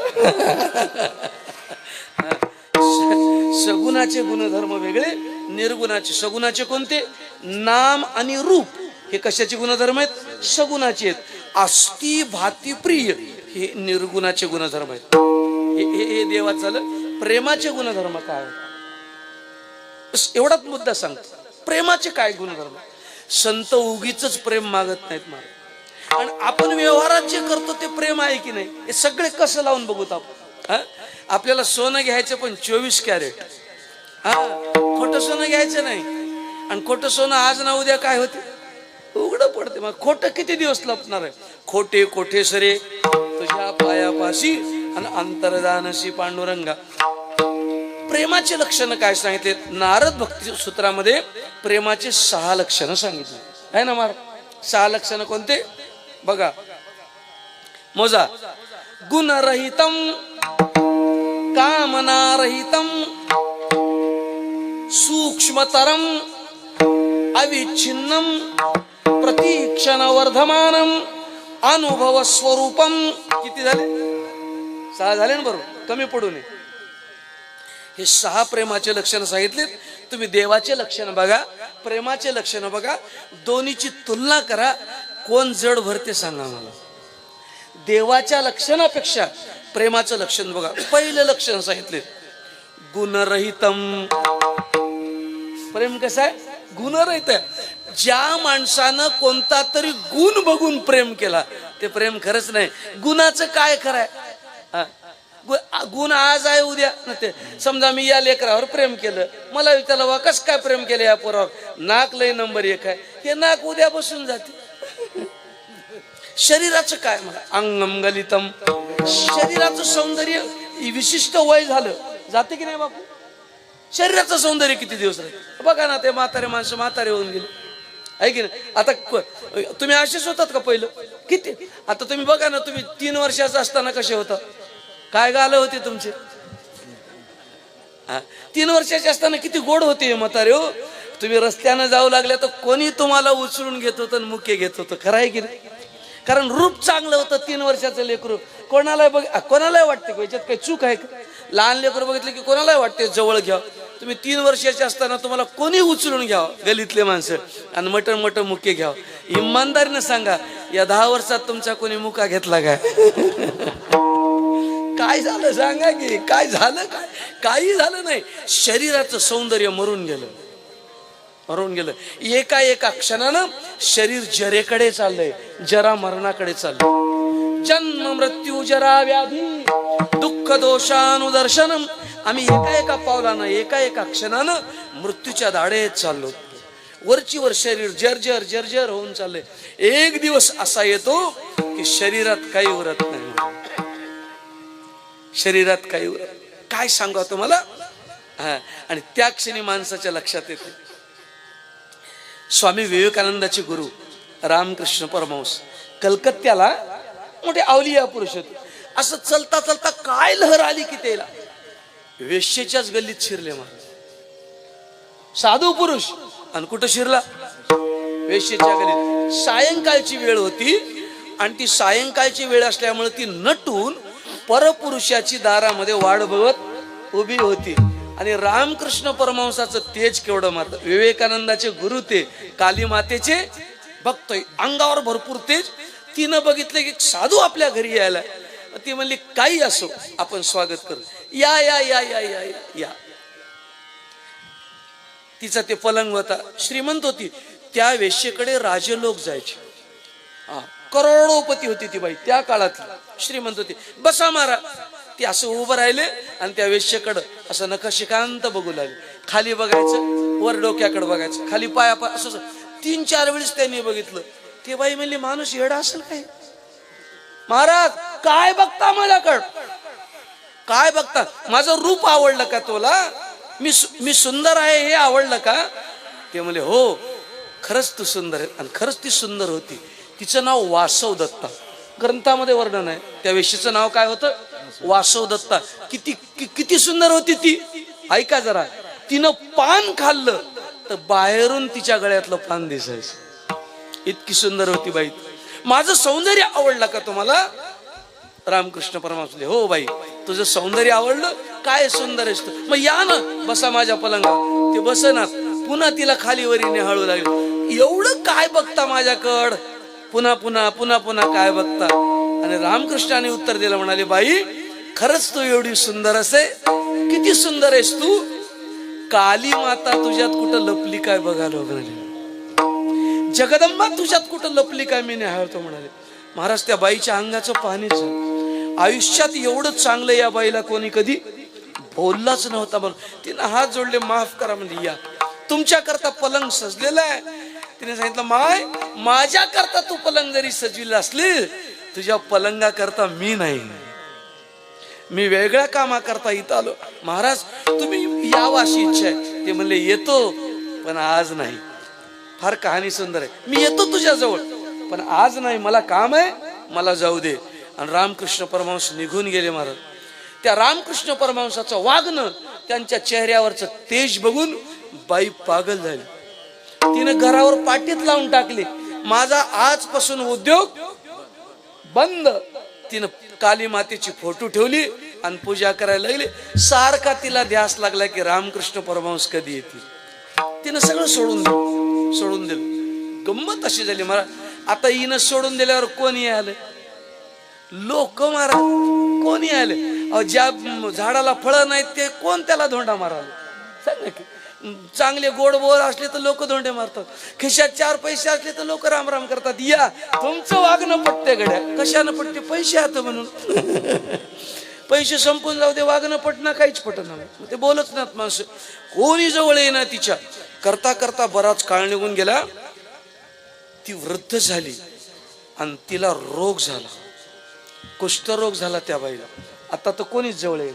सगुणाचे गुणधर्म वेगळे, निर्गुणाचे. सगुणाचे कोणते? नाम आणि रूप. हे कशाचे गुणधर्म आहेत? सगुणाचे आहेत. आस्ती, भाती, प्रिय हे निर्गुणाचे गुणधर्म आहेत. हे देवाचं झालं. प्रेमाचे गुणधर्म काय? एवढाच मुद्दा सांगतो. प्रेमाचे काय गुणधर्म? संत उगीच प्रेम मागत नाहीत महाराज. आणि आपण व्यवहारात जे करतो ते प्रेम आहे की नाही, हे सगळे कसं लावून बघूत आपण. आपल्याला सोनं घ्यायचं पण 24 कॅरेट. खोटं सोनं घ्यायचं नाही. आणि खोटं सोनं आज ना उद्या काय होते? उघडं पडते. मग खोटं किती दिवस लपणार आहे? खोटे कोठे सरे तुझ्या पायापाशी आणि अंतर्दानशी पांडुरंगा. प्रेमाचे लक्षण काय सांगितले? नारद भक्ती सूत्रामध्ये प्रेमाचे 6 लक्षणं सांगितले आहे ना महाराज. 6 लक्षणं कोणते? बघा, मोजा. गुणरहितम, कामनारहितम, सूक्ष्मतरम, अविच्छिन्नम, प्रतीक्षण वर्धमानम, अनुभव स्वरूपम. किती झाले? 6 झाले ना बरोबर, कमी पडू नये. हे 6 प्रेमाचे लक्षण सांगितले. तुम्ही देवाचे लक्षण बघा, प्रेमाचे लक्षण बघा, दोन्हीची तुलना करा. कोण जड भरते सांगा मला. देवाच्या लक्षणापेक्षा प्रेमाचं लक्षण बघा. पहिलं लक्षण सांगितले गुणरहितम. प्रेम कसं आहे? गुणरहित. ज्या माणसानं कोणता तरी गुण बघून प्रेम केला ते प्रेम खरंच नाही. गुणाचं काय खरंय? गुण आज आहे उद्या ते. समजा मी या लेकरावर प्रेम केलं, मला विचारलं वा कस काय प्रेम केलं या पोरावर? नाक लय नंबर 1 आहे. हे नाक उद्या बसून जाते. शरीराचं काय? मला अंगम गलितम. शरीराचं सौंदर्य विशिष्ट वय झालं जाते की नाही बापू? शरीराचं सौंदर्य किती दिवस राहते? बघा ना, ते म्हातारे माणसं म्हातारे होऊन गेले आहे की नाही? आता तुम्ही असेच होतात का पहिलं? किती? आता तुम्ही बघा ना, तुम्ही 3 वर्षाचं असताना कसे होतात? काय गालं होते तुमचे? 3 वर्षाचे असताना किती गोड होते म्हातारे हो. तुम्ही रस्त्यानं जाऊ लागल्या तर कोणी तुम्हाला उचलून घेत होतं, मुके घेत होतं. खरं आहे की नाही? कारण रूप चांगलं होतं 3 वर्षाचं लेकरू. कोणालाही वाटते याच्यात काही चूक आहे का? लहान लेकरू बघितलं की कोणालाही वाटते जवळ घ्या. तुम्ही 3 वर्षाचे असताना तुम्हाला कोणी उचलून घ्यावं, गलीतले माणसं, आणि मटण मुके घ्यावं. इमानदारीनं सांगा, या 10 वर्षात तुमचा कोणी मुका घेतला काय? काय झालं सांगा की? काय झालं? काय काही झालं नाही. शरीराचं सौंदर्य मरून गेलं. एका क्षणानं शरीर जरेकडे चाललंय, जरा मरणाकडे चाललंय. जन्म मृत्यू जरा व्याधी दुःख दोषानुदर्शनम. आम्ही एका पावलानं, एका क्षणानं मृत्यूच्या दाढेत चाललो. वरची वर शरीर जर्जर होऊन चाललंय. एक दिवस असा येतो की शरीरात काही उरत नाही. शरीरात काही उरत. काय सांगा तुम्हाला? हा, आणि त्या क्षणी माणसाच्या लक्षात येते. स्वामी विवेकानंदाचे गुरु रामकृष्ण परमहंस कलकत्त्याला मोठे अवलिया पुरुष होते. असं चलता चलता काय लहर आली की त्याला वेश्येच्याच गल्लीत शिरले महाराज. साधू पुरुष आणि कुठं शिरला? वेश्येच्या गल्लीत. सायंकाळची वेळ होती आणि ती सायंकाळची वेळ असल्यामुळे ती नटून परपुरुषाची दारामध्ये वाट बघत उभी होती. आणि रामकृष्ण परमहंसाचं तेज केवढं मारत. विवेकानंदाचे गुरु ते काली मातेचे भक्त, अंगावर भरपूर तेज. तिनं बघितलं की साधू आपल्या घरी यायला. ती म्हणली काही असो आपण स्वागत करू, या या या या या या. तिचा ते पलंग होता, श्रीमंत होती. त्या वेश्येकडे राजे लोक जायचे. करोडोपती होती ती बाई, त्या काळातली श्रीमंत होती. बसा मारा. ती असं उभं राहिले आणि त्या वेश्येकडं असं नखशिकांत बघू लागले. खाली बघायचं, वर डोक्याकडे बघायचं, खाली पाया असं 3-4 वेळेस त्यांनी बघितलं. ते बाई म्हणली माणूस येडा असेल काय? महाराज काय बघता माझ्याकडं? काय बघता? माझं रूप आवडलं का तुला? मी सुंदर आहे हे आवडलं का? ते म्हणले हो, खरंच तू सुंदर आहे. आणि खरंच ती सुंदर होती. तिचं नाव वासव दत्ता. ग्रंथामध्ये वर्णन आहे. त्या वेश्येचं नाव काय होतं? वासव दत्ता. किती सुंदर होती ती. ऐका जरा, तिनं पान खाल्लं तर बाहेरून तिच्या गळ्यातलं पान दिसायचं. इतकी सुंदर होती बाई. माझं सौंदर्य आवडलं का तुम्हाला? रामकृष्ण परमहंस हो बाई, तुझं सौंदर्य आवडलं. काय सुंदर आहेस तू. मग या ना, बसा माझ्या पलंगावर. ते बसना. पुन्हा तिला खाली वरीने हळू लागली. एवढं काय बघता माझ्याकड? पुन्हा पुन्हा पुन्हा पुन्हा काय बघता? आणि रामकृष्णाने उत्तर दिलं, म्हणाले बाई खरंच तू एवढी सुंदर असे. किती सुंदर आहेस तू. काली माता तुझ्यात कुठं लपली काय बघायला म्हणाले. जगदंबा तुझ्यात कुठं लपली काय मी निहाळतो म्हणाले. महाराज त्या बाईच्या अंगाचं पाणीच झालं. आयुष्यात एवढं चांगलं या बाईला कोणी कधी बोललाच नव्हता. म्हणून तिनं हात जोडले, माफ करा म्हणजे, या तुमच्या करता पलंग सजलेला आहे. तिने सांगितलं माय, माझ्या करता तू पलंग जरी सजविला असली, तुझ्या पलंगा करता मी नाही. मी वेगळ्या कामा करता इथं आलो. महाराज तुम्ही यावं अशी इच्छा आहे. ते म्हणले येतो पण आज नाही. फार कहाणी सुंदर आहे. मी येतो तुझ्या जवळ पण आज नाही, मला काम आहे, मला जाऊ दे. आणि रामकृष्ण परमहंस निघून गेले. महाराज त्या रामकृष्ण परमहंसाचं वागणं, त्यांच्या चेहऱ्यावरचं तेज बघून बाई पागल झाली. तिने घरावर पाटीत लावून टाकली, माझा आजपासून उद्योग बंद. तिनं काली मातेची फोटो ठेवली आणि पूजा करायला लागली. सारखा तिला ध्यास लागला की रामकृष्ण परमहंस कधी येतील. तिनं सगळं सोडून दिलं. गंमत अशी झाली महाराज. आता हिनं सोडून दिल्यावर कोणी आलं? लोक महाराज कोणी आले? ज्या झाडाला फळं नाहीत ते कोण त्याला धोंडा मारायला? सांग की. चांगले गोड बोल असले तर लोक धोंडे मारतात. खिशात 4 पैसे असले तर लोक रामराम करतात. या तुमचं वागणं पटते गड्या. कशानं पटते? पैसे हात म्हणून. पैसे संपून जाऊ दे, वागणं पटणं काहीच पटणार. ते बोलत नाहीत माणसं. कोणी जवळ येणार. तिच्या करता करता बराच काळ निघून गेला. ती वृद्ध झाली आणि तिला रोग झाला, कुष्ठरोग झाला त्या बाईला. आता तर कोणीच जवळ येईल.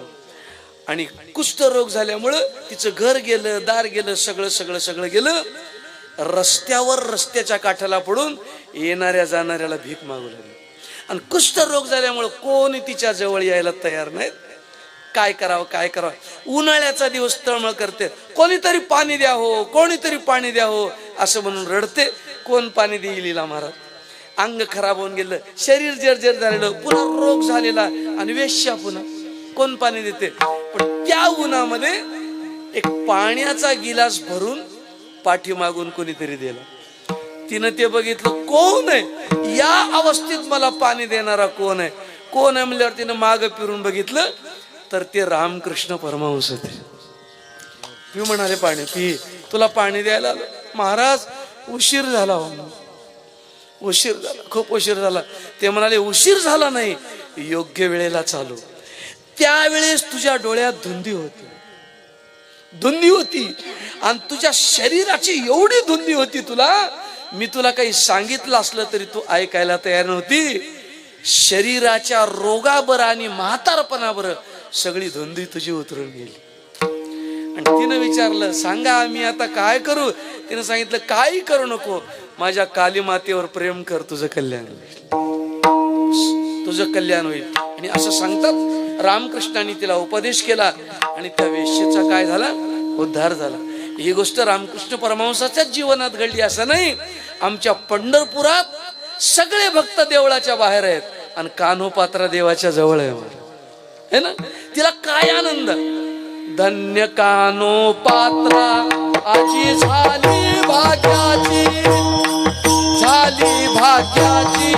आणि कुष्ठरोग झाल्यामुळं तिचं घर गेलं, दार गेलं, सगळं गेलं. रस्त्याच्या काठाला पडून येणाऱ्या जाणाऱ्याला भीक मागू लागली. आणि कुष्ठरोग झाल्यामुळं कोणी तिच्या जवळ यायला तयार नाहीत. काय करावं? उन्हाळ्याचा दिवस तळमळ करते. कोणीतरी पाणी द्या हो, कोणीतरी पाणी द्या हो असं म्हणून रडते. कोण पाणी देईल हिला महाराज? अंग खराब होऊन गेलं, शरीर जर्जर झालेलं, पुन्हा रोग झालेला आणि वेश्या पुन्हा. कोण पाणी देते? पण त्या उन्हामध्ये एक पाण्याचा गिलास भरून पाठीमागून कोणीतरी दिला. तिनं ते बघितलं, कोण आहे या अवस्थेत मला पाणी देणारा? कोण आहे म्हणल्यावर तिनं माग फिरून बघितलं तर ते रामकृष्ण परमहंस होते. मी म्हणाले पाणी पी, तुला पाणी द्यायला आलो. महाराज उशीर झाला, खूप उशीर झाला. ते म्हणाले उशीर झाला नाही, योग्य वेळेला चालू. त्यावेळेस तुझ्या डोळ्यात धुंदी होती आणि तुझ्या शरीराची एवढी धुंदी होती मी तुला काही सांगितलं असलं तरी तू ऐकायला तयार नव्हती. शरीराच्या रोगाबर आणि म्हातारपणाबर सगळी धुंदी तुझी उतरून गेली. आणि तिनं विचारलं, सांगा मी आता काय करू? तिनं सांगितलं, काही करू नको, माझ्या काली मातेवर प्रेम कर, तुझं कल्याण होईल, तुझं कल्याण होईल. आणि असं सांगतात रामकृष्णांनी तिला उपदेश केला आणि त्या वेश्येचा काय झाला? उद्धार झाला. ही गोष्ट रामकृष्ण परमहंसाच्याच जीवनात घडली असं नाही. आमच्या पंढरपुरात सगळे भक्त देवळाच्या बाहेर आहेत आणि कान्होपात्रा देवाच्या जवळ आहे ना. तिला काय आनंद! धन्य कान्होपात्रा आजी झाली भाग्याची, झाली भाग्याची,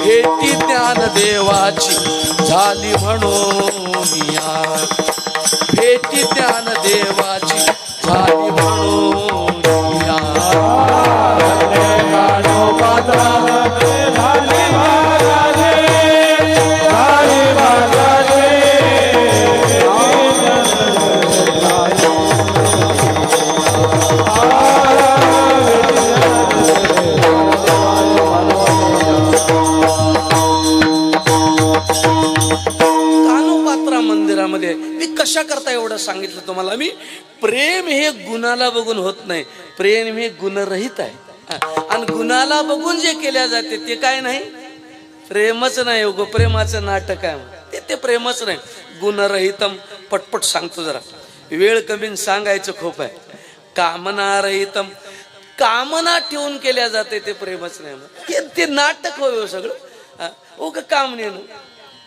भेटी ज्ञान देवाची झाली म्हणून या, भेटी ज्ञान देवाची झाली म्हणून या. कान्होपात्रा झाली भाग्याची, झाली भाग्याची. कान्होपात्रा मंदिरामध्ये मी कशा करता एवढं सांगितलं तुम्हाला मी. प्रेम हे गुणाला बघून होत नाही, प्रेम हे गुणरहित आहे. आणि गुणाला बघून जे केल्या जाते ते काय नाही, प्रेमच नाही. उगं प्रेमाचं नाटक आहे ते प्रेमच नाही. गुणरहितम. पटपट सांगतो जरा, वेळ कमी सांगायचं खूप आहे. कामनारहितम. कामना ठेवून केल्या जाते ते प्रेमच नाही, ते नाटक होय सगळं. उगं काम नाही.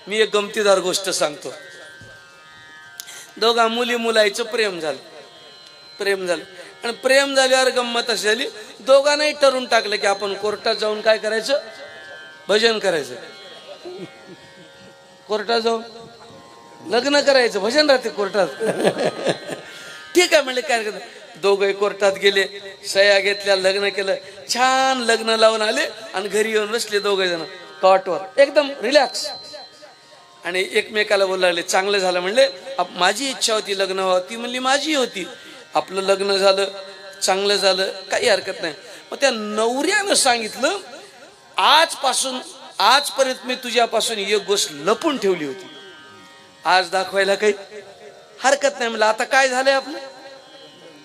मी एक गमतीदार गोष्ट सांगतो. दोघा मुली मुलाचं प्रेम झालं, प्रेम झालं आणि प्रेम झाल्यावर गंमत अशी झाली, दोघांनाही ठरवून टाकलं की आपण कोर्टात जाऊन काय करायचं, भजन करायचं. कोर्टात जाऊन लग्न करायचं, भजन राहते कोर्टात. ठीक आहे म्हणले, काय करत. दोघे कोर्टात गेले, सह्या घेतल्या, लग्न केलं, छान लग्न लावून आले आणि घरी येऊन बसले दोघे जण कॉटवर एकदम रिलॅक्स. आणि एकमेकाला बोलायला लागले, चांगलं झालं म्हणले, माझी इच्छा होती लग्न व्हावं, ती म्हणली माझी होती, आपलं लग्न झालं, चांगलं झालं, काही हरकत नाही. मग त्या नवऱ्यानं सांगितलं, आजपासून आजपर्यंत मी तुझ्यापासून एक गोष्ट लपून ठेवली होती, आज दाखवायला काही हरकत नाही. म्हणलं आता काय झालंय, आपलं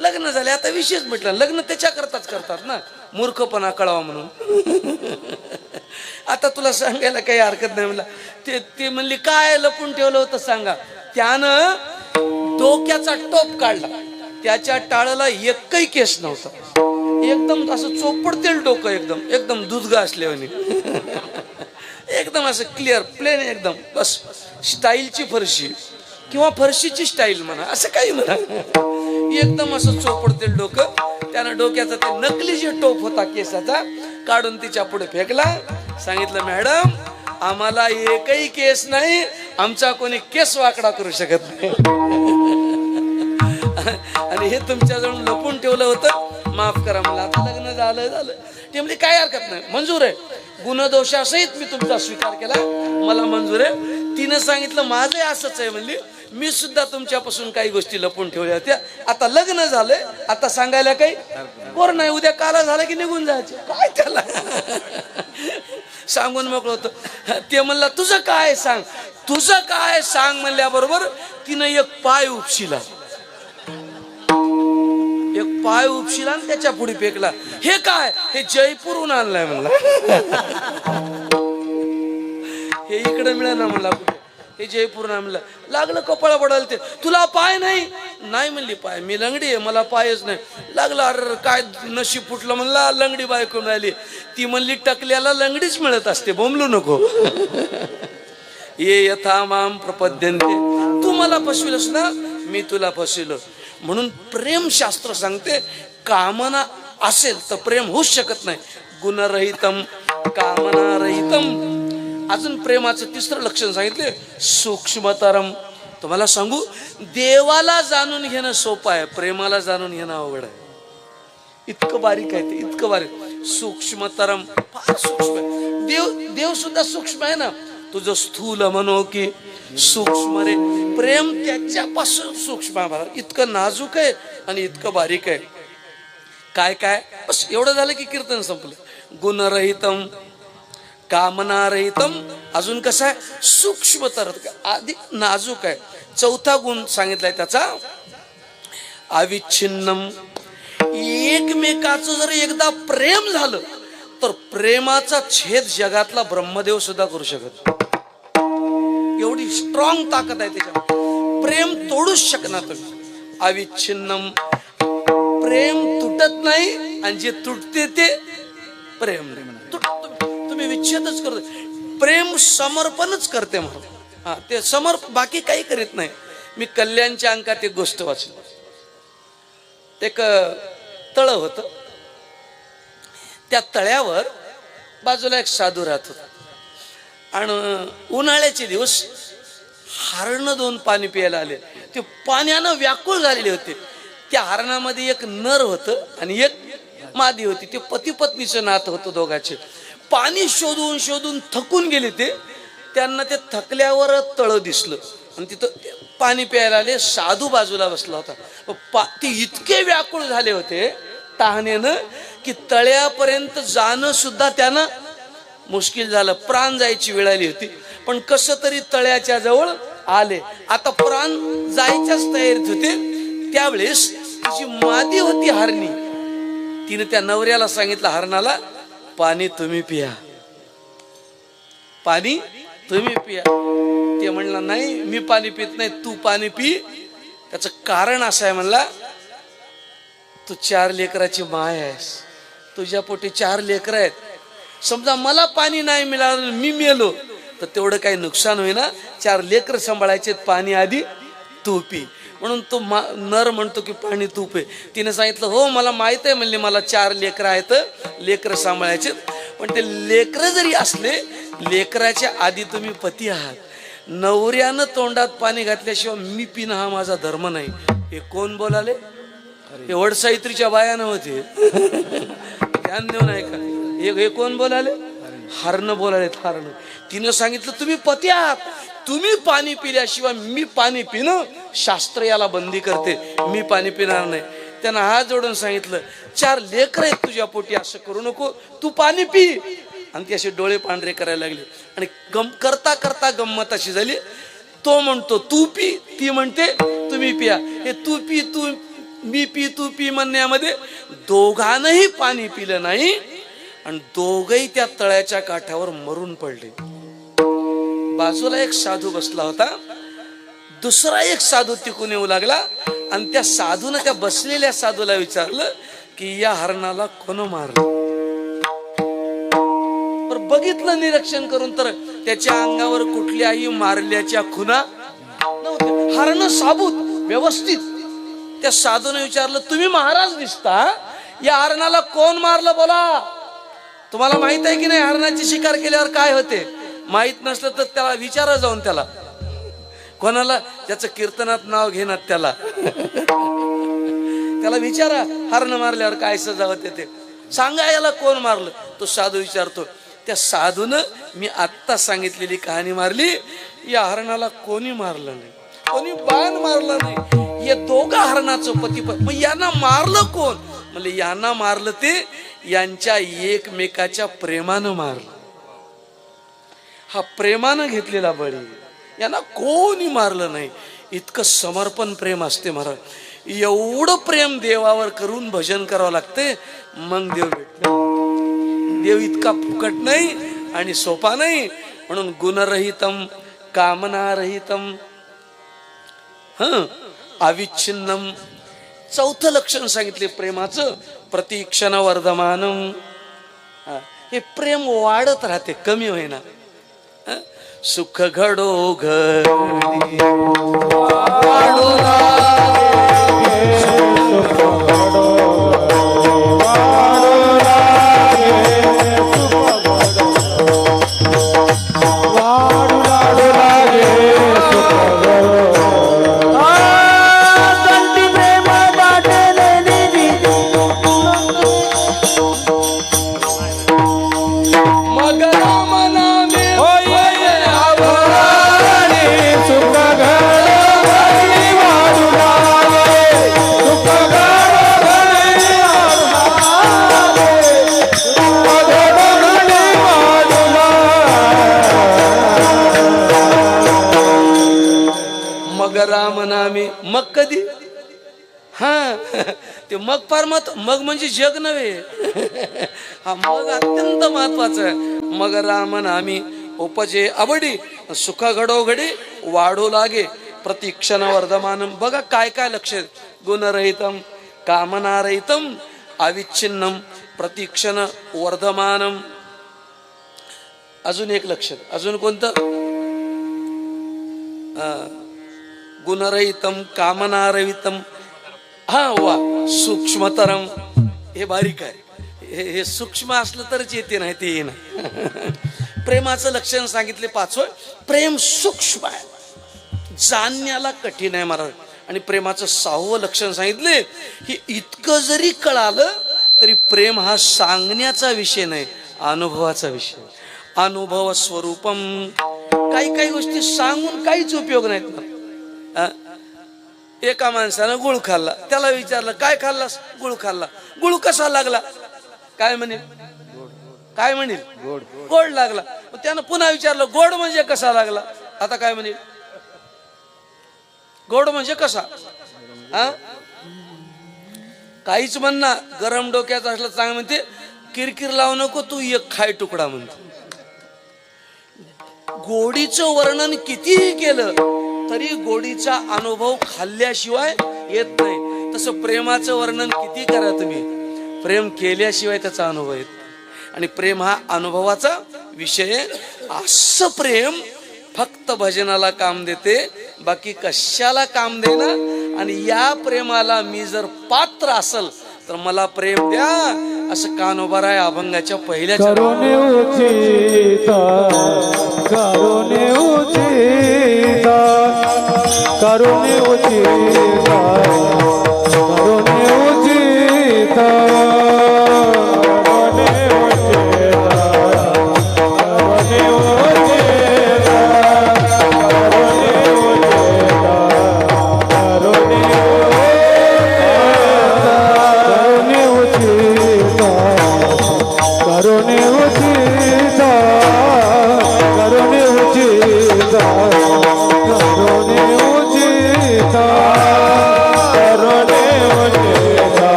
लग्न झाले, आता विशेष म्हटलं, लग्न त्याच्या करताच करतात ना, मूर्खपणा कळावा म्हणून. आता तुला सांगायला काही हरकत नाही. म्हणला ते म्हणली, काय लपून ठेवलं होतं सांगा. त्यानं डोक्याचा टोप काढला, त्याच्या टाळाला एकही केस नव्हता, एकदम असं चोपडतेल डोकं, एकदम एकदम दुधगा असल्यावानी, एकदम असं क्लिअर प्लेन एकदम. बस स्टाईलची फरशी किंवा फरशीची स्टाईल म्हणा, असं काही म्हणा, एकदम असं चोपडतेल डोकं. त्यानं डोक्याचा ते नकली जे टोप होता केसाचा काढून तिच्या पुढे फेकला. सांगितलं, मॅडम आम्हाला एकही केस नाही, आमचा कोणी केस वाकडा करू शकत नाही. आणि हे तुमच्याजवळ लपून ठेवलं होतं, माफ करा मला, आता लग्न झालं. ते म्हणजे काय हरकत नाही, मंजूर आहे, गुणदोषासहित मी तुमचा स्वीकार केला, मला मंजूर आहे. तिनं सांगितलं, माझं असंच आहे म्हणली, मी सुद्धा तुमच्यापासून काही गोष्टी लपून ठेवल्या होत्या, आता लग्न झालंय, आता सांगायला काही कोर नाही, उद्या काला झाला की निघून जायचे, काय त्याला. सांगून मोकळं होतं. ते म्हणला, तुझं काय सांग, तुझं काय सांग म्हणल्याबरोबर तिनं एक पाय उपशिला, एक पाय उपशिला आणि त्याच्या पुढे फेकला. हे काय, हे जयपूरहून आणलाय म्हणला, हे इकडे मिळेल ना म्हणला, कुठे हे जयपूर ना म्हणलं. लागलं कपाळा पडायला, ते तुला पाय नाही, नाही म्हणली पाय, मी लंगडी आहे, मला पायच नाही. लागलं, अरे काय नशीब फुटलं म्हणला, लंगडी बायको मिळाली. ती म्हणली, टकल्याला लंगडीच मिळत असते, बोंबलू नको. ये यथा माम प्रपद्यन्ते, तू मला फसविलस ना, मी तुला फसविलं. म्हणून प्रेमशास्त्र सांगते, कामना असेल तर प्रेम होऊच शकत नाही. गुणरहितम कामनारहितम. अजून प्रेमाचं तिसरं लक्षण सांगितले, सूक्ष्मतरम. तुम्हाला सांगू, देवाला जाणून घेणं सोपं आहे, प्रेमाला जाणून घेणं अवघड आहे. इतकं बारीक आहे ते, इतकं बारीक. सूक्ष्मतरम, फार सूक्ष्म आहे. देव सुद्धा सूक्ष्म आहे ना. तुझं स्थूल म्हणो की सूक्ष्म रे, प्रेम त्याच्यापासून सूक्ष्म आहे, इतकं नाजूक आहे आणि इतकं बारीक आहे. काय काय, बस एवढं झालं की कीर्तन संपलं. गुणरहितम कामनारहितम. अजून कसं आहे, सूक्ष्मतर, अधिक नाजूक आहे. चौथा गुण सांगितलाय त्याचा, अविच्छिन्नम. एकमेकाचं जर एकदा प्रेम झालं तर प्रेमाचा छेद जगातला ब्रह्मदेव सुद्धा करू शकत. एवढी स्ट्रॉंग ताकद आहे त्याच्यात. प्रेम तोडूच शकणार तुम्ही. अविच्छिन्नम. प्रेम तुटत नाही आणि जे तुटते ते प्रेम तुम्ही विच्छेदच करतो. प्रेम समर्पणच करते म्हणून. हा, ते बाकी काही करीत नाही. मी कल्याणच्या अंकात एक गोष्ट वाचली. एक तळ होत. त्या तळ्यावर बाजूला एक साधू राहत होता आणि उन्हाळ्याचे दिवस हरण 2 पाणी प्यायला आले. ते पाण्यानं व्याकुळ झालेले होते. त्या हरणामध्ये एक नर होतं आणि एक मादी होती. ते पती पत्नीचं नातं होतं दोघांचे. पाणी शोधून शोधून थकून गेले ते. त्यांना ते थकल्यावर तळ दिसलं आणि तिथं पाणी प्यायला आले. साधू बाजूला बसला होता. ते इतके व्याकुळ झाले होते तहानेनं की तळ्यापर्यंत जाणं सुद्धा त्यानं मुश्किल झालं. प्राण जायची वेळ आली होती. पण कसं तरी तळ्याच्या जवळ आले. आता प्राण जायच्याच तयारीत होते. त्यावेळेस तिची मादी होती हरणी. तिने त्या नवऱ्याला सांगितलं, हरणाला, पाणी तुम्ही पिया, पाणी तुम्ही पिया. ते म्हणला, नाही मी पाणी पित नाही, तू पाणी पी. त्याचं कारण असं आहे, म्हणला, तू 4 लेकराची माय आहेस. तुझ्या पोटी 4 लेकर आहेत. समजा मला पाणी नाही मिळालं, मी मेलो तर तेवढं काही नुकसान होईना. 4 लेकर सांभाळायचे, पाणी आधी तू पी. म्हणून तो नर म्हणतो की पाणी तू पे. तिने सांगितलं, हो मला माहित आहे, म्हणले मला 4 लेकर आहेत, लेकर सांभाळायचे. पण ते लेकर जरी असले, लेकराच्या आधी तुम्ही पती आहात. नवऱ्यानं तोंडात पाणी घातल्याशिवाय मी पिणं हा माझा धर्म नाही. हे कोण बोलाले? हे वडसावित्रीच्या बायानं होते. ध्यान देऊ नाही का? हे कोण बोलाले? हरण बोलाले. हरण. तिनं सांगितलं, तुम्ही पती आहात, तुम्ही पाणी पिल्याशिवाय मी पाणी पिणं शास्त्र याला बंदी करते. मी पाणी पिणार नाही. त्यानं हात जोडून सांगितलं, 4 लेकर आहेत तुझ्या पोटी, असं करू नको, तू पाणी पी. आणि ती असे डोळे पांढरे करायला लागले. आणि करता करता गंमत अशी झाली. तो म्हणतो तू पी, ती म्हणते तुम्ही पिया. हे तू पी तू मी पी तू पी म्हणण्यामध्ये दोघांनाही पाणी पिलं नाही आणि दोघही त्या तळ्याच्या काठावर मरून पडले. बाजूला एक साधू बसला होता. दुसरा एक साधू तिकून येऊ लागला आणि त्या साधूने त्या बसलेल्या साधूला विचारलं की या हरणाला कोण मारलं? पण बघितलं निरीक्षण करून तर त्याच्या अंगावर कुठल्याही मारल्याच्या खुणा नव्हत्या. हरण साबूत व्यवस्थित. त्या साधूने विचारलं, तुम्ही महाराज दिसता, या हरणाला कोण मारलं बोला? तुम्हाला माहित आहे की नाही हरणाची शिकार केल्यावर काय होते? माहित नसलं तर त्याला विचारा जाऊन. त्याला कोणाला ज्याचं कीर्तनात नाव घेणार त्याला विचारा, हरण मारल्यावर काय सजा होते ते सांगा. याला कोण मारलं? तो साधू विचारतो. त्या साधूनं मी आत्ता सांगितलेली कहाणी मारली. या हरणाला कोणी मारलं नाही, कोणी बाण मारलं नाही. हे दोघं हरणाचं पती. मग यांना मारलं कोण? म्हणजे यांना मारलं ते यांच्या एकमेकाच्या प्रेमानं मारलं. हा प्रेमानं घेतलेला बळी. यांना कोणी मारलं नाही. इतकं समर्पण प्रेम असते महाराज. एवढं प्रेम देवावर करून भजन करावं लागते, मग देव भेटतो. देव इतका फुकट नाही आणि सोपा नाही. म्हणून गुणरहितम कामनारहितम अविच्छिन्नम. 4थं लक्षण सांगितले प्रेमाचं, प्रतिक्षण वर्धमानम. हे प्रेम वाढत राहते, कमी होईना. सुख घडो घडी वाढो राम नामे. मग कधी? हा ते मग फार मग म्हणजे जग नव्हे. हा मग अत्यंत महत्वाचा आहे. मग राम नामी उपजे आवडी सुख घडो घडी वाढू लागे प्रतिक्षण वर्धमानम. बघा काय काय लक्ष आहे. गुणरहितम कामनारहितम अविच्छिन्नम प्रतिक्षण वर्धमानम. अजून एक लक्ष, अजून कोणतं? गुणरहितम कामनारहितम. हा वा सूक्ष्मतरम. हे बारीक आहे. हे सूक्ष्म असलं तरच येते, नाही ते येईना. प्रेमाचं लक्षण सांगितले पाचवं. प्रेम सूक्ष्म आहे, जाणण्याला कठीण आहे महाराज. आणि प्रेमाचं 6वं लक्षण सांगितले की इतकं जरी कळालं तरी प्रेम हा सांगण्याचा विषय नाही, अनुभवाचा विषय. अनुभव स्वरूपम. काही काही गोष्टी सांगून काहीच उपयोग नाहीत. एका माणसानं गुळ खाल्ला, त्याला विचारलं काय खाल्लास? गुळ खाल्ला. गुळ कसा लागला? काय म्हणेल? काय म्हणेल? गोड लागला. त्यानं पुन्हा विचारलं गोड म्हणजे कसा लागला? आता काय म्हणेल? गोड म्हणजे कसा? हा काहीच म्हणणार. गरम डोक्याचं असलं चांगलं म्हणते किरकिर लावू नको तू, एक खाय तुकडा म्हणते. गोडीचं वर्णन कितीही केलं तरी गोडीचा अनुभव खाल्ल्याशिवाय येत नाही. तसं प्रेमाचं वर्णन किती करा तुम्ही, प्रेम केल्याशिवाय त्याचा अनुभव येत. आणि प्रेम हा अनुभवाचा विषय. असं प्रेम फक्त भजनाला काम देते, बाकी कशाला काम देना. आणि या प्रेमाला मी जर पात्र असल तर मला प्रेम द्या, असं कानोबाराय अभंगाच्या पहिल्या करुणे उचित करुणे उचित करुणे उचित करुणे उचित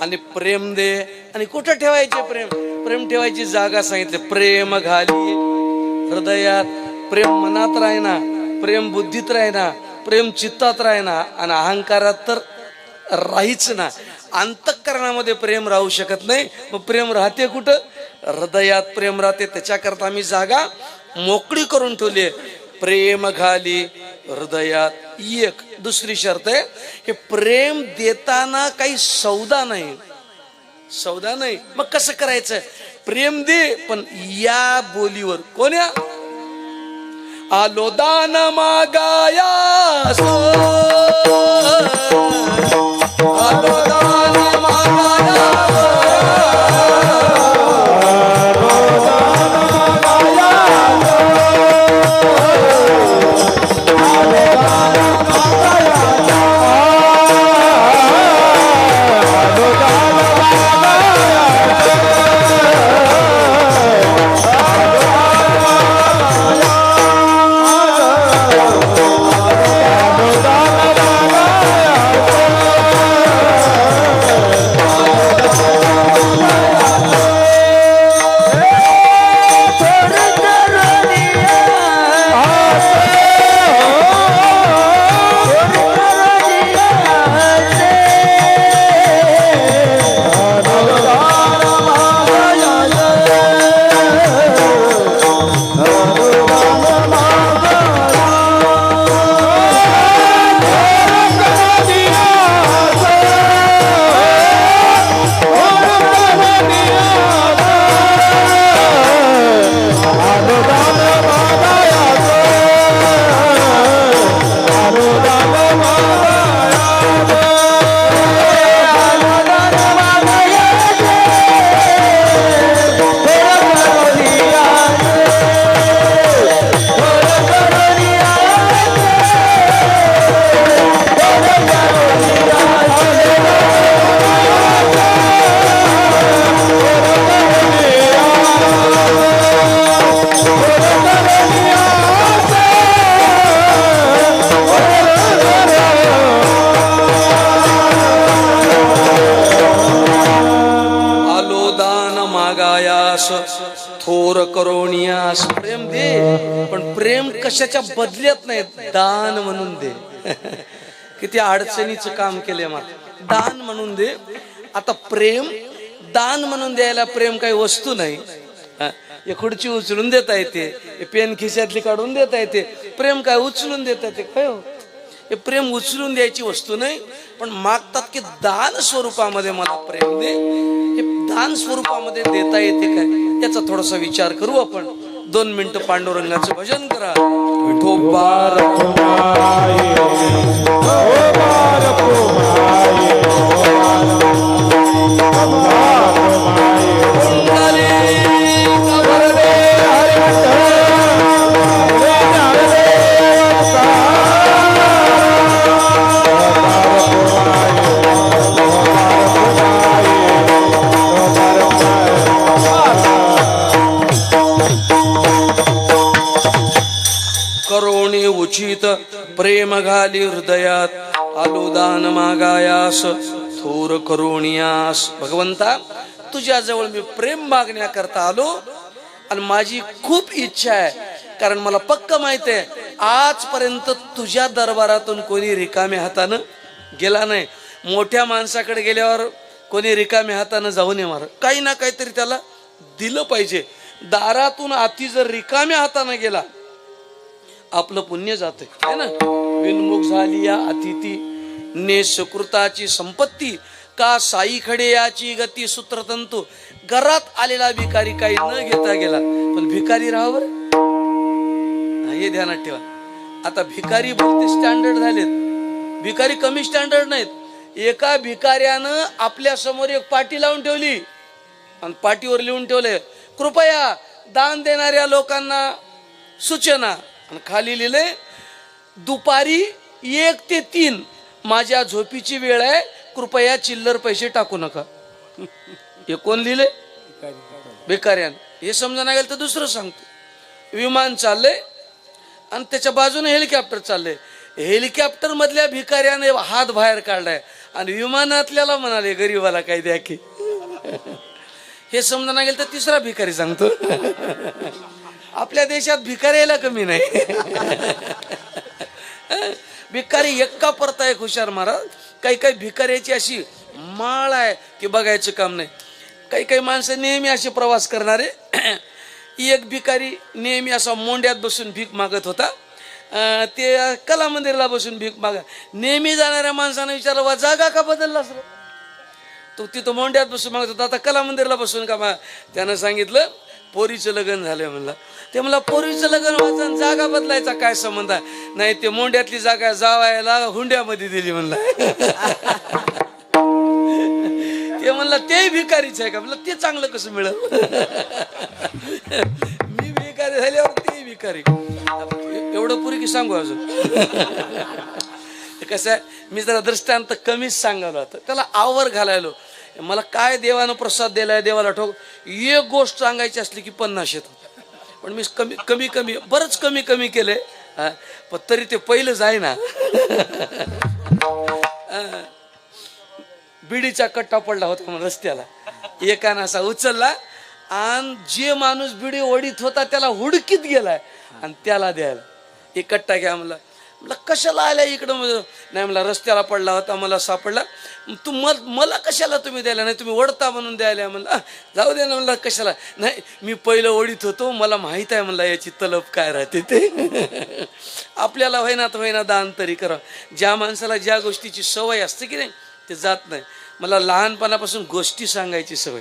आणि प्रेम दे. आणि कुठं ठेवायचे प्रेम? प्रेम ठेवायची जागा सांगितली. प्रेम घाली हृदयात. प्रेम मनात राहिना, प्रेम बुद्धीत राहिना, प्रेम चित्तात राहिना, आणि अहंकारात तर राहीच ना. अंतःकरणामध्ये प्रेम राहू शकत नाही. मग प्रेम राहते कुठं? हृदयात प्रेम राहते. त्याच्याकरता मी जागा मोकळी करून ठेवली आहे. प्रेम घाली हृदयात. एक दुसरी शर्त आहे, हे प्रेम देताना काही सौदा नाही. सौदा नाही. मग कसं करायचं? प्रेम दे पण या बोलीवर. कोण्या? आलो दान मागाया, आलो दान मागाया, आलो दान मागाया, करोनियास, प्रेम दे पण प्रेम कशाच्या बदल्यात नाही, दान म्हणून दे. किती अडचणीचं काम केलंय मला, दान म्हणून दे. आता प्रेम दान म्हणून द्यायला प्रेम काही वस्तू नाही. हे खुर्ची उचलून देता येते, हे पेन खिशातली काढून देता येते, प्रेम काय उचलून देता येते काय हो? हे प्रेम उचलून द्यायची वस्तू नाही. पण मागतात की दान स्वरूपामध्ये मला प्रेम दे. हे दान स्वरूपामध्ये देता येते काय, याचा थोडासा विचार करू आपण. 2 मिनिटं पांडुरंगाचं भजन करा. विठोबा करोणे उचित प्रेम घाली हृदयात, आलो दान मागायास थोर करोनियास. भगवंता तुझ्याजवळ मी प्रेम मागण्याकरता आलो आणि माझी खूप इच्छा आहे, कारण मला पक्क माहिती आहे आजपर्यंत तुझ्या दरबारातून कोणी रिकाम्या हातानं गेला नाही. मोठ्या माणसाकडे गेल्यावर कोणी रिकाम्या हातानं जाऊ नये महाराज, काही ना काहीतरी त्याला दिलं पाहिजे. दारातून आती जर रिकाम्या हातानं गेला आपलं पुण्य जाते है ना. विनमुख झाली या अतिथी ने सुकृताची संपत्ती, का साई खडे याची गती सूत्रतंतू. घरात आलेला भिकारी काही न घेता गेला, पण भिकारी राहावर हे ध्यानात ठेवा. आता भिकारी बोलते स्टँडर्ड झालेत, भिकारी कमी स्टँडर्ड नाहीत. एका भिकाऱ्यानं आपल्या समोर एक पाटी लावून ठेवली आणि पाटीवर लिहून ठेवले, कृपया दान देणाऱ्या लोकांना सूचना. आणि खाली लिहिले, दुपारी 1 ते 3 माझ्या झोपीची वेळ आहे, कृपया चिल्लर पैसे टाकू नका. हे कोण लिहिले? भिकाऱ्यान. हे समजा नाही गेलं तर दुसरं सांगतो. विमान चाललंय आणि त्याच्या बाजूने हेलिकॉप्टर चाललंय. हेलिकॉप्टर मधल्या भिकाऱ्याने हात बाहेर काढलाय आणि विमानातल्याला म्हणाले गरीबाला काय द्या की. हे समजा नाही गेलं तर तिसरा भिकारी सांगतो. आपल्या देशात भिकाऱ्याला कमी नाही. भिकारी एक्का परता एक हुशार महाराज. काही काही भिकाऱ्याची अशी माळ आहे की बघायचं काम नाही. काही काही माणसं नेहमी असे प्रवास करणारे. एक भिकारी नेहमी असा मोंड्यात बसून भीक मागत होता. ते कला मंदिरला बसून भीक मागा. नेहमी जाणाऱ्या माणसानं विचारलं, वा जागा का बदललास रे? तो तिथं मोंड्यात बसून मागत होता, आता कला मंदिरला बसून का त्यानं सांगितलं पोरीचं लग्न झालंय म्हणला. ते मला पोरीचं लग्न व्हायचं जागा बदलायचा काय संबंध आहे? नाही, ते मोंड्यातली जागा जावायला हुंड्यामध्ये दिली म्हणला. ते म्हणला ते भिकारीच आहे का? म्हणलं ते चांगलं कसं मिळेल? मी भिकारी झाल्यावर ते भिकारी. एवढं पुरी की सांगू अजून? कसं आहे, मी जरा दृष्टांत कमीच सांगायला होतं, त्याला आवर घालायलो. मला काय देवानं प्रसाद दिलाय देवाला ठोक. एक गोष्ट सांगायची असली की 50 येतात, पण मी कमी बरंच कमी केलंय. पण तरी ते पहिलं जाय ना. बिडीचा कट्टा पडला होता म्हणून रस्त्याला, एकानं असा उचलला आणि जे माणूस बिडी ओढीत होता त्याला हुडकीत गेलाय आणि त्याला द्यायला. एक कट्टा घ्या म्हणला. म्हणलं कशाला आल्या इकडं? नाही म्हणला रस्त्याला पडला होता, मला सापडला. मला कशाला तुम्ही द्यायला? नाही तुम्ही ओढता म्हणून द्यायला. म्हणला जाऊ दे ना. म्हणला कशाला? नाही मी पहिलं ओढीत होतो, मला माहित आहे म्हणला याची तलब काय राहते ते. आपल्याला होईना दान तरी करा. ज्या माणसाला ज्या गोष्टीची सवय असते की नाही ते जात नाही. मला लहानपणापासून गोष्टी सांगायची सवय,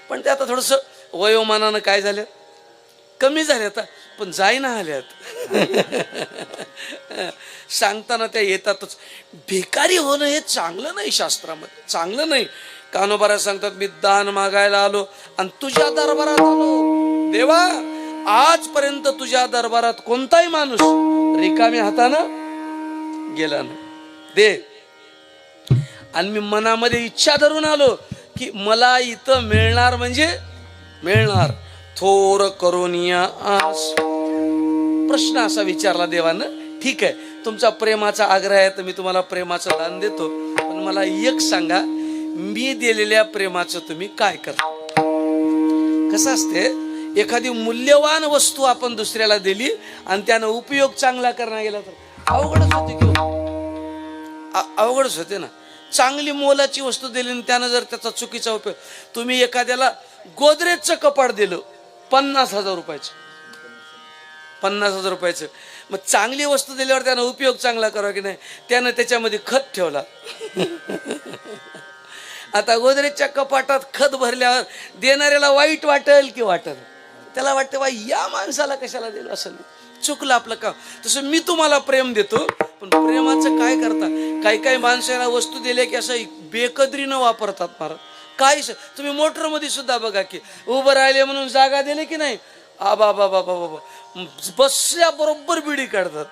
पण ते आता थोडंसं वयोमानानं काय झालं कमी झाले आता, पण जाईना आल्यात. सांगताना त्या येतातच. भिकारी होणं हे चांगलं नाही, शास्त्रामध्ये चांगलं नाही. कानोबारा सांगतात, मी दान मागायला आलो आणि तुझ्या दरबारात आलो. देवा आजपर्यंत तुझ्या दरबारात कोणताही माणूस रिकाम्या हातानं गेला नाही. दे. आणि मी मनामध्ये इच्छा धरून आलो की मला इथं मिळणार म्हणजे मिळणार. थोर करोनिया आस. प्रश्न असा विचारला देवानं, ठीक आहे तुमचा प्रेमाचा आग्रह आहे तर मी तुम्हाला प्रेमाचं दान देतो, पण मला एक सांगा, मी दिलेल्या प्रेमाचं तुम्ही काय करता? कसं असते, एखादी मूल्यवान वस्तू आपण दुसऱ्याला दिली आणि त्यानं उपयोग चांगला करण्यात गेला तर अवघडच होते की अवघडच होते ना. चांगली मोलाची वस्तू दिली आणि त्यानं जर त्याचा चुकीचा उपयोग, तुम्ही एखाद्याला गोदरेजचं कपाट दिलं 50,000 रुपयाचं, 50,000 रुपयाचं, मग चांगली वस्तू दिल्यावर त्यानं उपयोग चांगला करावा की नाही, त्यानं त्याच्यामध्ये खत ठेवला. आता गोदरेजच्या कपाटात खत भरल्यावर देणाऱ्याला वाईट वाटेल की वाटेल, त्याला वाटतं बा या माणसाला कशाला दिलं, असं चुकलं आपलं काम. तसं मी तुम्हाला प्रेम देतो, पण प्रेमाचं काय करता, काही माणसाला वस्तू दिल्या की असं बेकदरीनं वापरतात महाराज. काय तुम्ही मोटरमध्ये सुद्धा बघा की उभं राहिले म्हणून जागा दिली की नाही, आबा बाबा बाबा बसल्या बरोबर बिडी काढतात.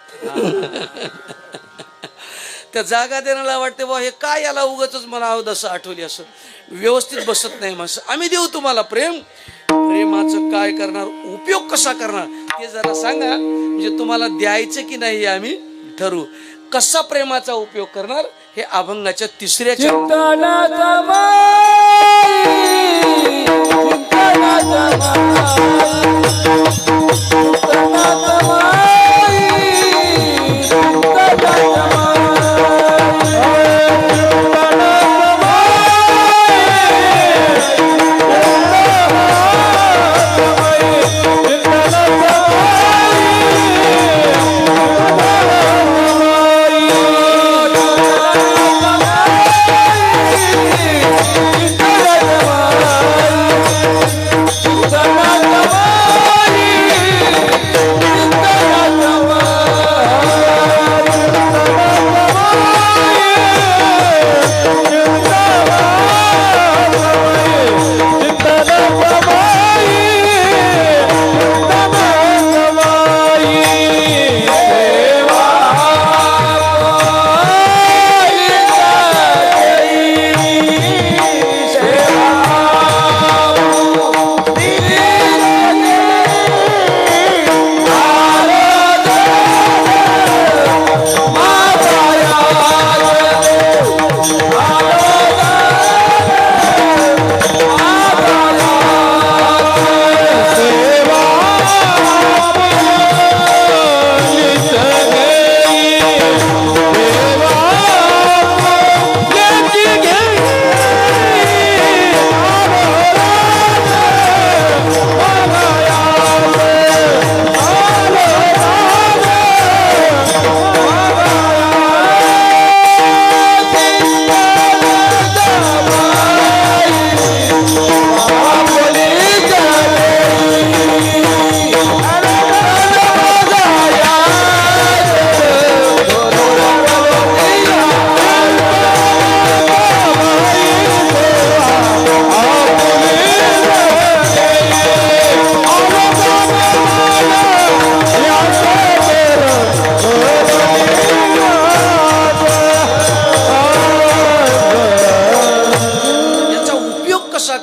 त्या जागा देण्याला वाटते बा हे काय, याला उगाच मला अवदसं आठवली, असं व्यवस्थित बसत नाही माणसं. आम्ही देऊ तुम्हाला प्रेम, प्रेमाचं काय करणार, उपयोग कसा करणार ते जरा सांगा, म्हणजे तुम्हाला द्यायचं की नाही हे आम्ही ठरवू. कसा प्रेमाचा उपयोग करणार हे अभंगाच्या तिसऱ्या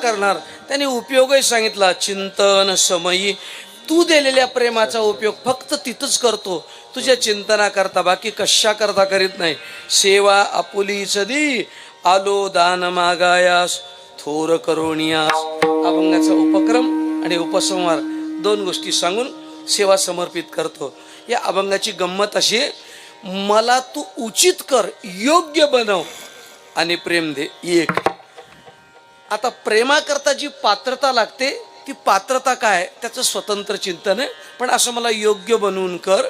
करणार त्याने उपयोगही सांगितला. चिंतन समयी तू दिलेल्या प्रेमाचा उपयोग फक्त तिथंच करतो, तुझ्या चिंतना करता, बाकी कशा करता करीत नाही. सेवा आपुलीच दी आलो दान मागायास थोर करोनियास. अभंगाचा उपक्रम आणि उपसंहार दोन गोष्टी सांगून सेवा समर्पित करतो. या अभंगाची गंमत अशी, मला तू उचित कर, योग्य बनव आणि प्रेम दे. एक, आता प्रेमाकरता जी पात्रता लागते ती पात्रता काय, त्याचं स्वतंत्र चिंतन आहे. पण असं मला योग्य बनवून कर,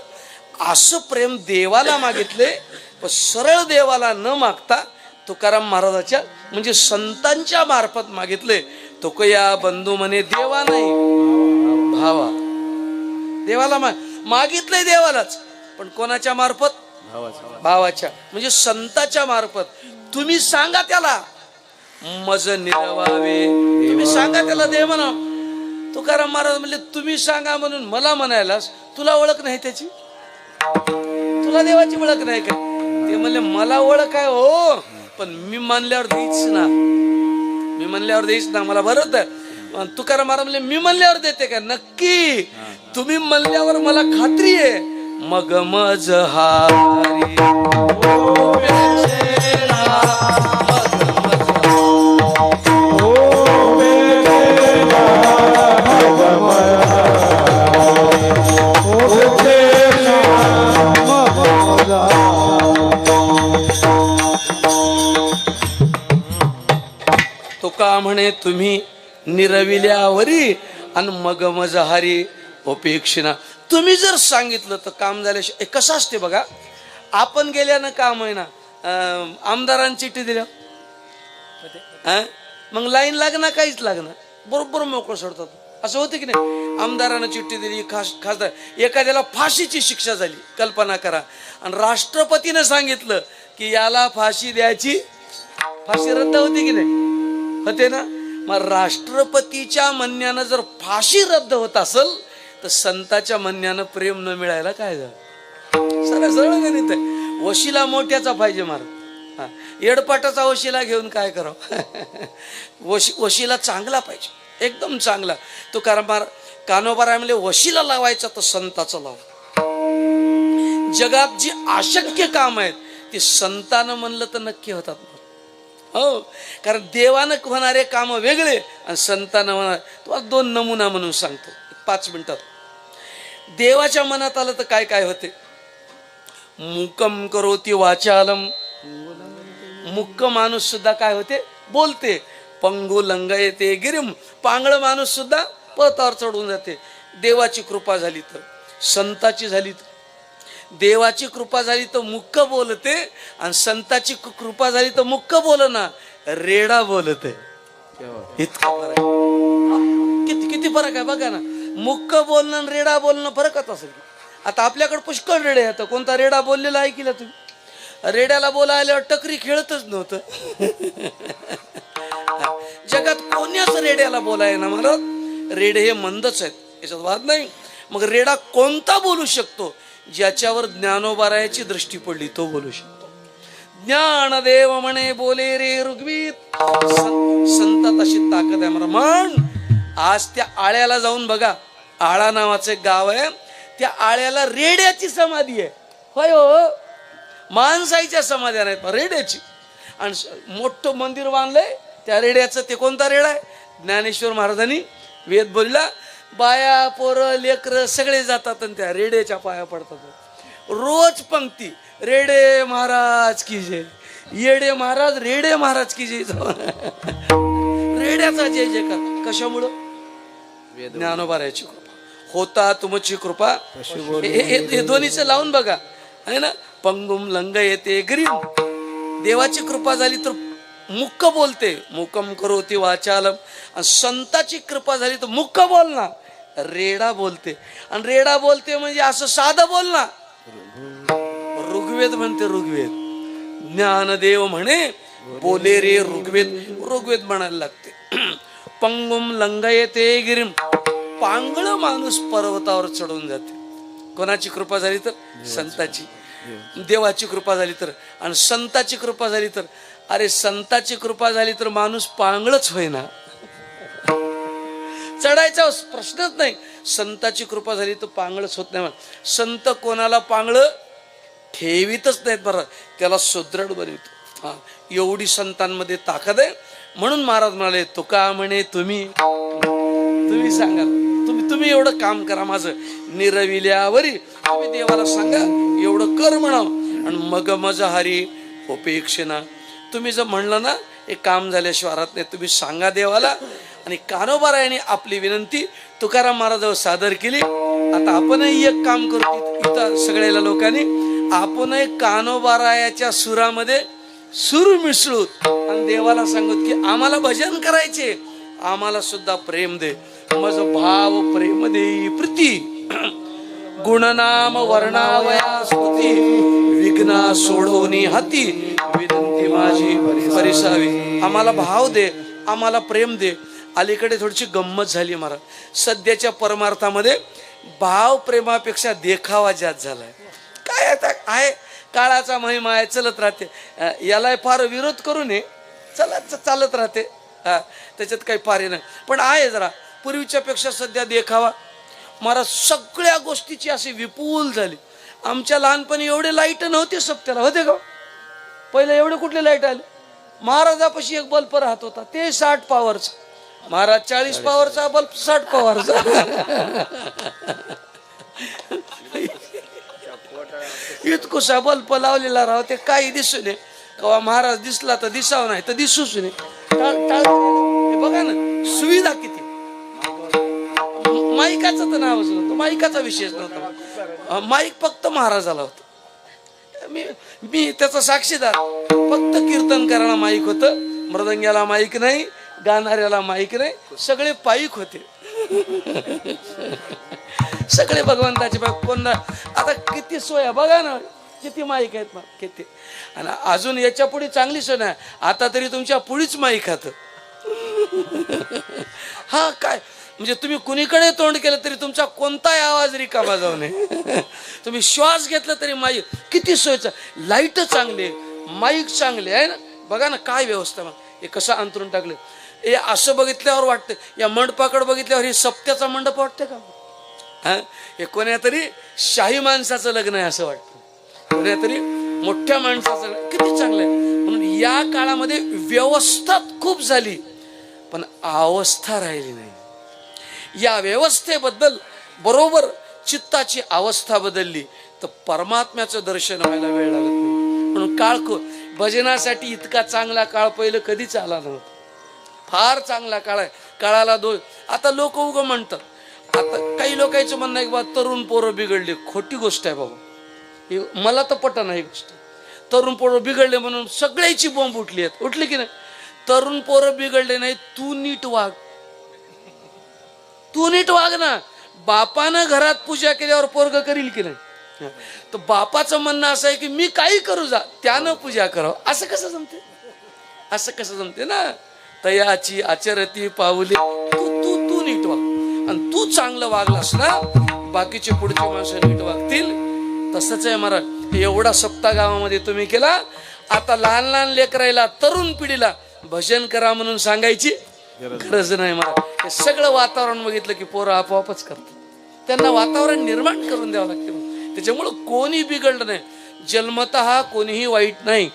असं प्रेम देवाला मागितले. पण सरळ देवाला न मागता तुकाराम महाराजाच्या म्हणजे संतांच्या मार्फत मागितले. तुकया बंधू म्हणे देवा नाही भावा. देवाला मागितले देवालाच, पण कोणाच्या मार्फत, भावाच्या म्हणजे संताच्या मार्फत. तुम्ही सांगा त्याला मज निरवावे, तुम्ही सांगा त्याला दे म्हणा. तुकाराम महाराज म्हणले तुम्ही सांगा म्हणून मला म्हणायलास, तुला ओळख नाही त्याची, तुला देवाची ओळख नाही काय. ते म्हणले मला ओळख आहे हो, पण मी म्हणल्यावर देईच ना, मी म्हणल्यावर देईच ना, मला भरत आहे. तुकाराम महाराज म्हणले मी म्हणल्यावर देते का, नक्की तुम्ही म्हणल्यावर मला खात्री आहे. मग मज हारी Oh, तुका म्हणे तुम्ही निरविल्यावरी आणि मग मजहारी उपेक्षिना. तुम्ही जर सांगितलं तर काम झाल्याशिवाय कसं असते बघा. आपण गेल्यानं काम आहे ना, आमदारांची चिठ्ठी दिल्या मग लाईन लागणार काहीच लागणार, बरोबर मोकळं सोडतात. असं होतं की नाही. आमदारानं चिठ्ठी दिली, खासदार, एखाद्याला फाशीची शिक्षा झाली, कल्पना करा, आणि राष्ट्रपतीनं सांगितलं की याला फाशी द्यायची, फाशी रद्द होती की नाही, होते ना. मग राष्ट्रपतीच्या म्हणण्यानं जर फाशी रद्द होत असेल तर संताच्या म्हणण्यानं प्रेम न मिळायला काय झालं. सरळ सरळ गणित आहे. वशिला मोठ्याचा पाहिजे महाराज, येडपाटाचा वशिला घेऊन काय करावं. वशिला चांगला पाहिजे, एकदम चांगला. तो कानोबा म्हणले वशिला लावायचा तर संताचा लाव. जगात जी अशक्य काम आहेत ते संतानं म्हणलं तर नक्की होतात. हो, कारण देवानं होणारे काम वेगळे आणि संतानं होणार. तुम्हाला 2 नमुना म्हणून सांगतो 5 मिनिटात. देवाच्या मनात आलं तर काय काय होते. मुकम करोती वाचालम, मुक्क माणूस सुद्धा काय होते, बोलते. पंगू लंग येते गिरिम, पांगळ माणूस सुद्धा पथावर चढून जाते. देवाची कृपा झाली तर, संताची झाली तर, देवाची कृपा झाली तर मुक्क बोलते, आणि संताची कृपा झाली तर मुक्क बोलना, रेडा बोलते. इतका फरक आहे. किती फरक आहे बघा ना. मुक्क बोलणं आणि रेडा बोलणं फरकच असेल. आता आपल्याकडे पुष्कळ रेडे येतं. कोणता रेडा बोललेला ऐकला तुम्ही? रेड्याला बोलायला टकरी खेळतच नव्हतं. जगात कोण्याच रेड्याला बोलाय ना महाराज. रेडे हे मंदच आहेत, याच्यात वाद नाही. मग रेडा कोणता बोलू शकतो? ज्याच्यावर ज्ञानोबारायाची दृष्टी पडली तो बोलू शकतो. ज्ञानदेव म्हणे बोले रे ऋग्वेद. संतात अशी ताकद आहे मला. म्हण आज त्या आळ्याला जाऊन बघा. आळा नावाचं एक गाव आहे. त्या आळ्याला रेड्याची समाधी आहे. होय हो, माणसाईच्या समाध्या नाहीत, रेड्याची. आणि मोठं मंदिर बांधलंय त्या रेड्याचं. ते कोणता रेडा आहे? ज्ञानेश्वर महाराजांनी वेद बोलला, बाया पोरं लेकरं सगळे जातात आणि त्या रेड्याच्या पाया पडतात. रोज पंक्ती, रेडे महाराज की जय, येडे महाराज, रेडे महाराज की जय. रेड्याचा जय जयकार. कशामुळं? ज्ञानोबारायाची कृपा. होता तुमची कृपा. हे दोन्हीचं लावून बघा, आहे ना. पंगुम लंग येते गिरिम. देवाची कृपा झाली तर मुक्क बोलते, मुकम करोती वाचालम. आणि संताची कृपा झाली तर मुक्क बोलना, रेडा बोलते. आणि रेडा बोलते म्हणजे असं साधं बोलना. ऋग्वेद म्हणते, ऋग्वेद. ज्ञानदेव म्हणे बोले रे ऋग्वेद. ऋग्वेद म्हणायला लागते. पंगुम लंग येते गिरिम. पांगळ माणूस पर्वतावर चढून जाते. कोणाची कृपा झाली तर? संताची. देवाची कृपा झाली तर, आणि संताची कृपा झाली तर. अरे संताची कृपा झाली तर माणूस पांगळच होईना, चढायचा प्रश्नच नाही. संताची कृपा झाली तर पांगळच होत नाही. संत कोणाला पांगळ ठेवीतच नाहीत बरं, त्याला सुदृढ बनवितो. एवढी संतांमध्ये ताकद आहे. म्हणून महाराज म्हणाले, तुका म्हणे तुम्ही सांगा, तुम्ही एवढं काम करा माझं निरविल्यावरी. तुम्ही देवाला सांगा एवढं कर म्हणाव, आणि मग मजहारी उपेक्षिना. तुम्ही जर म्हणलं ना हे काम झाल्याशिवाय राहत नाही, तुम्ही सांगा देवाला. आणि कानोबारायाने आपली विनंती तुकाराम महाराजांवर सादर केली. आता आपणही एक काम करू इथं सगळ्या लोकांनी. आपणही कानोबारायाच्या सुरामध्ये सूर मिसळू आणि देवाला सांगत की आम्हाला भजन करायचे, आम्हाला सुद्धा प्रेम दे. मज भाव प्रेम देई प्रीती, गुणनाम वर्णावया स्तुती, विघ्ना सोडवणी हाती, विनंती माझी परिसावी. आम्हाला भाव दे, आम्हाला प्रेम दे. अलीकडे थोडीशी गंमत झाली महाराज. सध्याच्या परमार्थामध्ये भाव प्रेमापेक्षा देखावा जास्त झालाय. काय आता आहे, काळाचा महिमा आहे, चलत राहते. याला फार विरोध करू नये, चालत राहते. त्याच्यात काही फार नाही, पण आहे जरा पूर्वीच्या पेक्षा सध्या देखावा. महाराज सगळ्या गोष्टीची अशी विपुल झाली. आमच्या लहानपणी एवढे लाईट नव्हते सप्त्याला, होते का पहिले? एवढे कुठले लाईट आले? महाराजापाशी एक बल्ब राहत होता, ते 60 पॉवरचा. महाराज 40 पॉवरचा बल्ब, 60 पॉवरचा. इतकुसा बल्ब लावलेला राव, ते काही दिसू नये. कवा महाराज दिसला तर दिसावं, नाही तर दिसूच नये. बघा ना सुविधा किती. माईकाचं तर नावच नव्हतं, माईकाचा विषयच नव्हता. माईक फक्त महाराजाला होता. मी त्याचा साक्षीदार. फक्त कीर्तन करायला माईक होतं, मृदंग्याला माईक नाही, गाणाऱ्याला माईक नाही, सगळे पाईक होते. सगळे भगवंताचे पाईक. कोण आता किती सोय बघा ना, किती माईक आहेत किती. आणि अजून याच्या पुढे चांगली सोय नाही. आता तरी तुमच्या पुढीच माईक हात. हा काय म्हणजे तुम्ही कुणीकडे तोंड केलं तरी तुमचा कोणताही आवाज रिकामा जाऊ नये. तुम्ही श्वास घेतला तरी माईक. किती सोयचं. लाईट चांगले, माईक चांगले आहे ना. बघा ना काय व्यवस्था. मग हे कसं अंतरून टाकलं. हे असं बघितल्यावर वाटतं, या मंडपाकडे बघितल्यावर हे सप्त्याचा मंडप वाटतं का. हा हे कोण्या तरी शाही माणसाचं लग्न आहे असं वाटतं. कोण्या तरी मोठ्या माणसाचं. किती चांगलं आहे. म्हणून या काळामध्ये व्यवस्था खूप झाली पण अवस्था राहिली नाही. या व्यवस्थेबद्दल बरोबर चित्ताची अवस्था बदलली तर परमात्म्याचं दर्शन व्हायला वेळ लागत नाही. म्हणून काळ भजनासाठी इतका चांगला काळ पहिलं कधीच आला नव्हता. फार चांगला काळ आहे. काळाला आता लोक उग म्हणतात. आता काही लोकांचं म्हणणं आहे की बाबा तरुण पोरं बिघडले. खोटी गोष्ट आहे बाबा. मला तर पटत नाही गोष्ट. तरुण पोरं बिघडले म्हणून सगळ्याची बॉम्ब उठली आहेत. उठली की नाही. तरुण पोरं बिघडले नाही. तू नीट वाग. तू नीट वाग ना. बापानं घरात पूजा केल्यावर पोरग करील की नाही. तर बापाचं म्हणणं असं आहे की मी काही करू जा, त्यानं पूजा करावं. असं कसं जमते. असं कसं जमते ना. तयाची आचरती पावली. तू तू तू नीट वाग. आणि तू चांगलं वागलास ना बाकीचे पुढचे माणसं नीट वागतील. तसंच आहे महाराज. एवढा सप्ताह गावामध्ये तुम्ही केला. आता लहान लहान लेकरायला तरुण पिढीला भजन करा म्हणून सांगायची गरज नाही महाराज. हे सगळं वातावरण बघितलं की पोरं आपोआपच करतात. त्यांना वातावरण निर्माण करून द्यावं लागते. त्याच्यामुळं कोणी बिघडलं नाही. जन्मतः कोणीही वाईट नाही.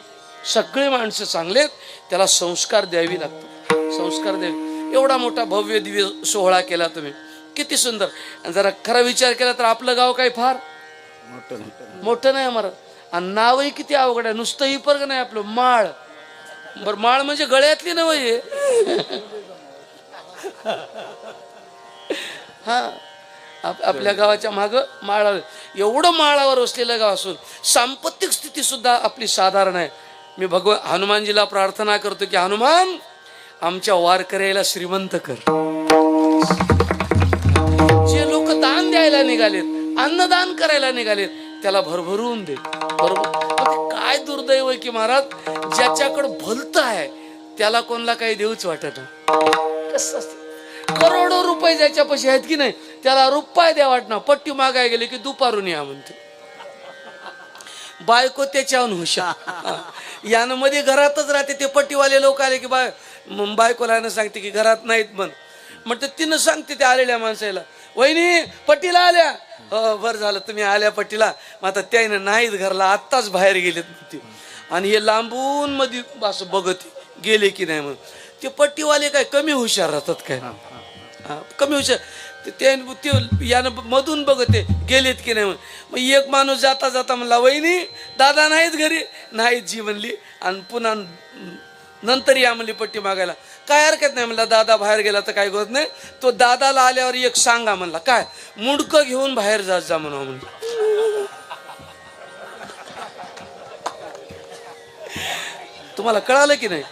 सगळे माणसं चांगलेत. त्याला संस्कार द्यावी लागतात. संस्कार द्यावे. एवढा मोठा भव्य दिव्य सोहळा केला तुम्ही. किती सुंदर. आणि जरा खरा विचार केला तर आपलं गाव काही फार मोठं नाही महाराज. आणि नावही किती अवघड आहे. नुसतं ही पर्ग नाही आपलं. माळ. बर माळ म्हणजे गळ्यातली नव्हे. हा आपल्या गावाच्या माग माळा. एवढं माळावर वसलेलं गाव असून सांपत्तिक स्थिती सुद्धा आपली साधारण आहे. मी हनुमानजीला प्रार्थना करतो की हनुमान आमच्या वारकऱ्याला श्रीमंत कर. जे लोक दान द्यायला निघालेत, अन्नदान करायला निघालेत, त्याला भरभरून दे. बरोबर. काय दुर्दैव आहे की महाराज ज्याच्याकडे भलत आहे त्याला कोणाला काही देऊच वाटत नाही. कसं करोडो रुपये ज्याच्यापाशी आहेत की नाही त्याला रुपये द्या वाटणार. पट्टी मागाय गेले की दुपारून या म्हणते. बायको त्याच्याहून हुशार. यानं मध्ये घरातच राहते. ते पट्टीवाले लोक आले की बायकोला सांगते की घरात नाहीत म्हण. म्हणते तिनं सांगते त्या आलेल्या माणसाला वहिनी पट्टीला आल्या. बरं झालं तुम्ही आल्या पट्टीला. मग आता त्यानं नाहीत घरला आत्ताच बाहेर गेलेत म्हणते. आणि हे लांबून मध्ये असं बघत गेले की नाही म्हणून. ते पट्टीवाले काय कमी हुशार राहतात काय. कमी हुशार. ते यानं मधून बघते गेलेत की नाही म्हणून. मग एक माणूस जाता जाता म्हणला वहिनी दादा नाहीत घरी. नाहीत जी म्हणली. आणि पुन्हा नंतर या म्हणली पट्टी मागायला. काय हरकत नाही म्हणला. दादा बाहेर गेला तर काय होत नाही. तो दादाला आल्यावर एक सांगा म्हणला. काय मुंडकं घेऊन बाहेर जात जा म्हणून म्हणलं. तुम्हाला कळालं की नाही.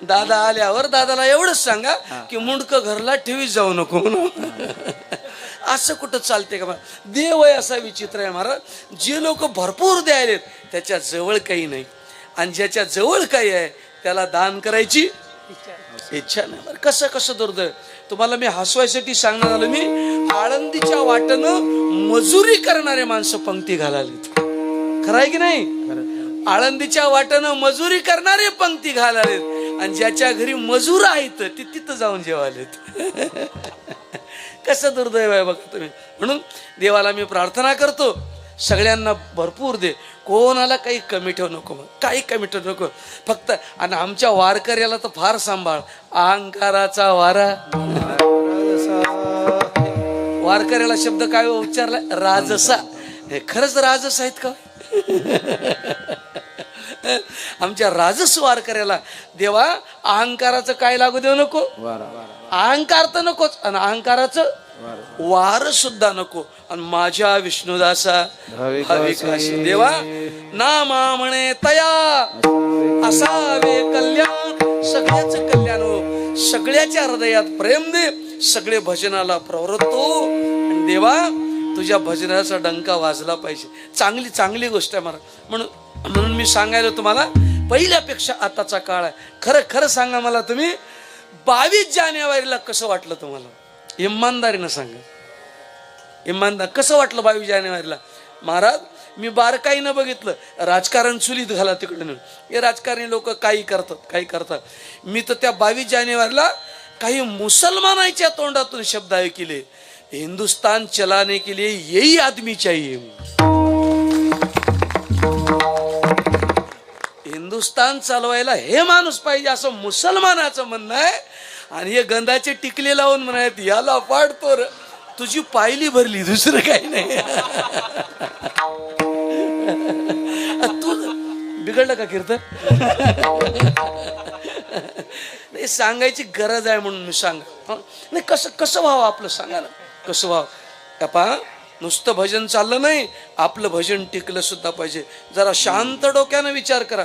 दादा आल्यावर दादाला एवढंच सांगा की मुंडकं घरला ठेवीत जाऊ नको म्हणून. असं कुठं चालते का. देव आहे असा विचित्र आहे महाराज. जे लोक भरपूर द्यायलेत त्याच्या जवळ काही नाही. आणि ज्याच्या जवळ काही आहे त्याला दान करायची इच्छा नाही. कसं कसं दुर्दैव. तुम्हाला मी हसवायसाठी सांगणार आलो. मी आळंदीच्या वाटेनं मजुरी करणारे माणसं पंक्ती घालायलेत. खरं आहे की नाही. आळंदीच्या वाटेनं मजुरी करणारे पंक्ती घालालेत. आणि ज्याच्या घरी मजूर आहेत ते तिथं जाऊन जेवालेत. कसं दुर्दैव आहे बघा तुम्ही. म्हणून देवाला मी प्रार्थना करतो सगळ्यांना भरपूर दे. कोणाला काही कमी ठेवू नको. काही कमी ठेवू नको फक्त. आणि आमच्या वारकऱ्याला तर फार सांभाळ. अहंकाराचा वारा. वारकऱ्याला शब्द काय उच्चारला राजसा. खरंच राजस आहेत का. आमच्या राजस्वार करायला देवा अहंकाराचं काय लागू देऊ नको, अहंकार तर नकोच आणि अहंकाराचं वार सुद्धा नको. आणि माझ्या विष्णुदासा भाविकाशी देवा नामा म्हणे तया असावे कल्याण, सगळ्याच कल्याण हो, सगळ्याच्या हृदयात प्रेम दे, सगळे भजनाला प्रवृत्त हो. आणि देवा तुझ्या भजनाचा डंका वाजला पाहिजे. चांगली चांगली गोष्ट आहे मला. म्हणून मी सांगायला तुम्हाला पहिल्यापेक्षा आताचा काळ आहे. खरं खरं सांगा मला तुम्ही 22 जानेवारीला कसं वाटलं तुम्हाला? इमानदारीनं सांगा, इमानदार कसं वाटलं 22 जानेवारीला? महाराज मी बारकाईनं बघितलं, राजकारण चुलीत घाला तिकडे, हे राजकारणी लोक काही करतात काही करतात. मी तर त्या 22 जानेवारीला काही मुसलमानाच्या तोंडातून शब्द ऐकले, हिंदुस्तान चलाने के लिए यही आदमी चाहिए. हिंदुस्तान चालवायला हे माणूस पाहिजे असं मुसलमानाचं म्हणणं आहे. आणि हे गंधाचे टिकले लावून म्हणायत याला पाडतो र, तुझी पायली भरली, दुसरं काही नाही. तू बिघडलं का कीर्तन? नाही सांगायची गरज आहे म्हणून मी सांगा. नाही कसं कसं व्हावं आपलं सांगा ना, कसं व्हावं. पहा नुसतं भजन चाललं नाही, आपलं भजन टिकलं सुद्धा पाहिजे. जरा शांत डोक्यानं विचार करा.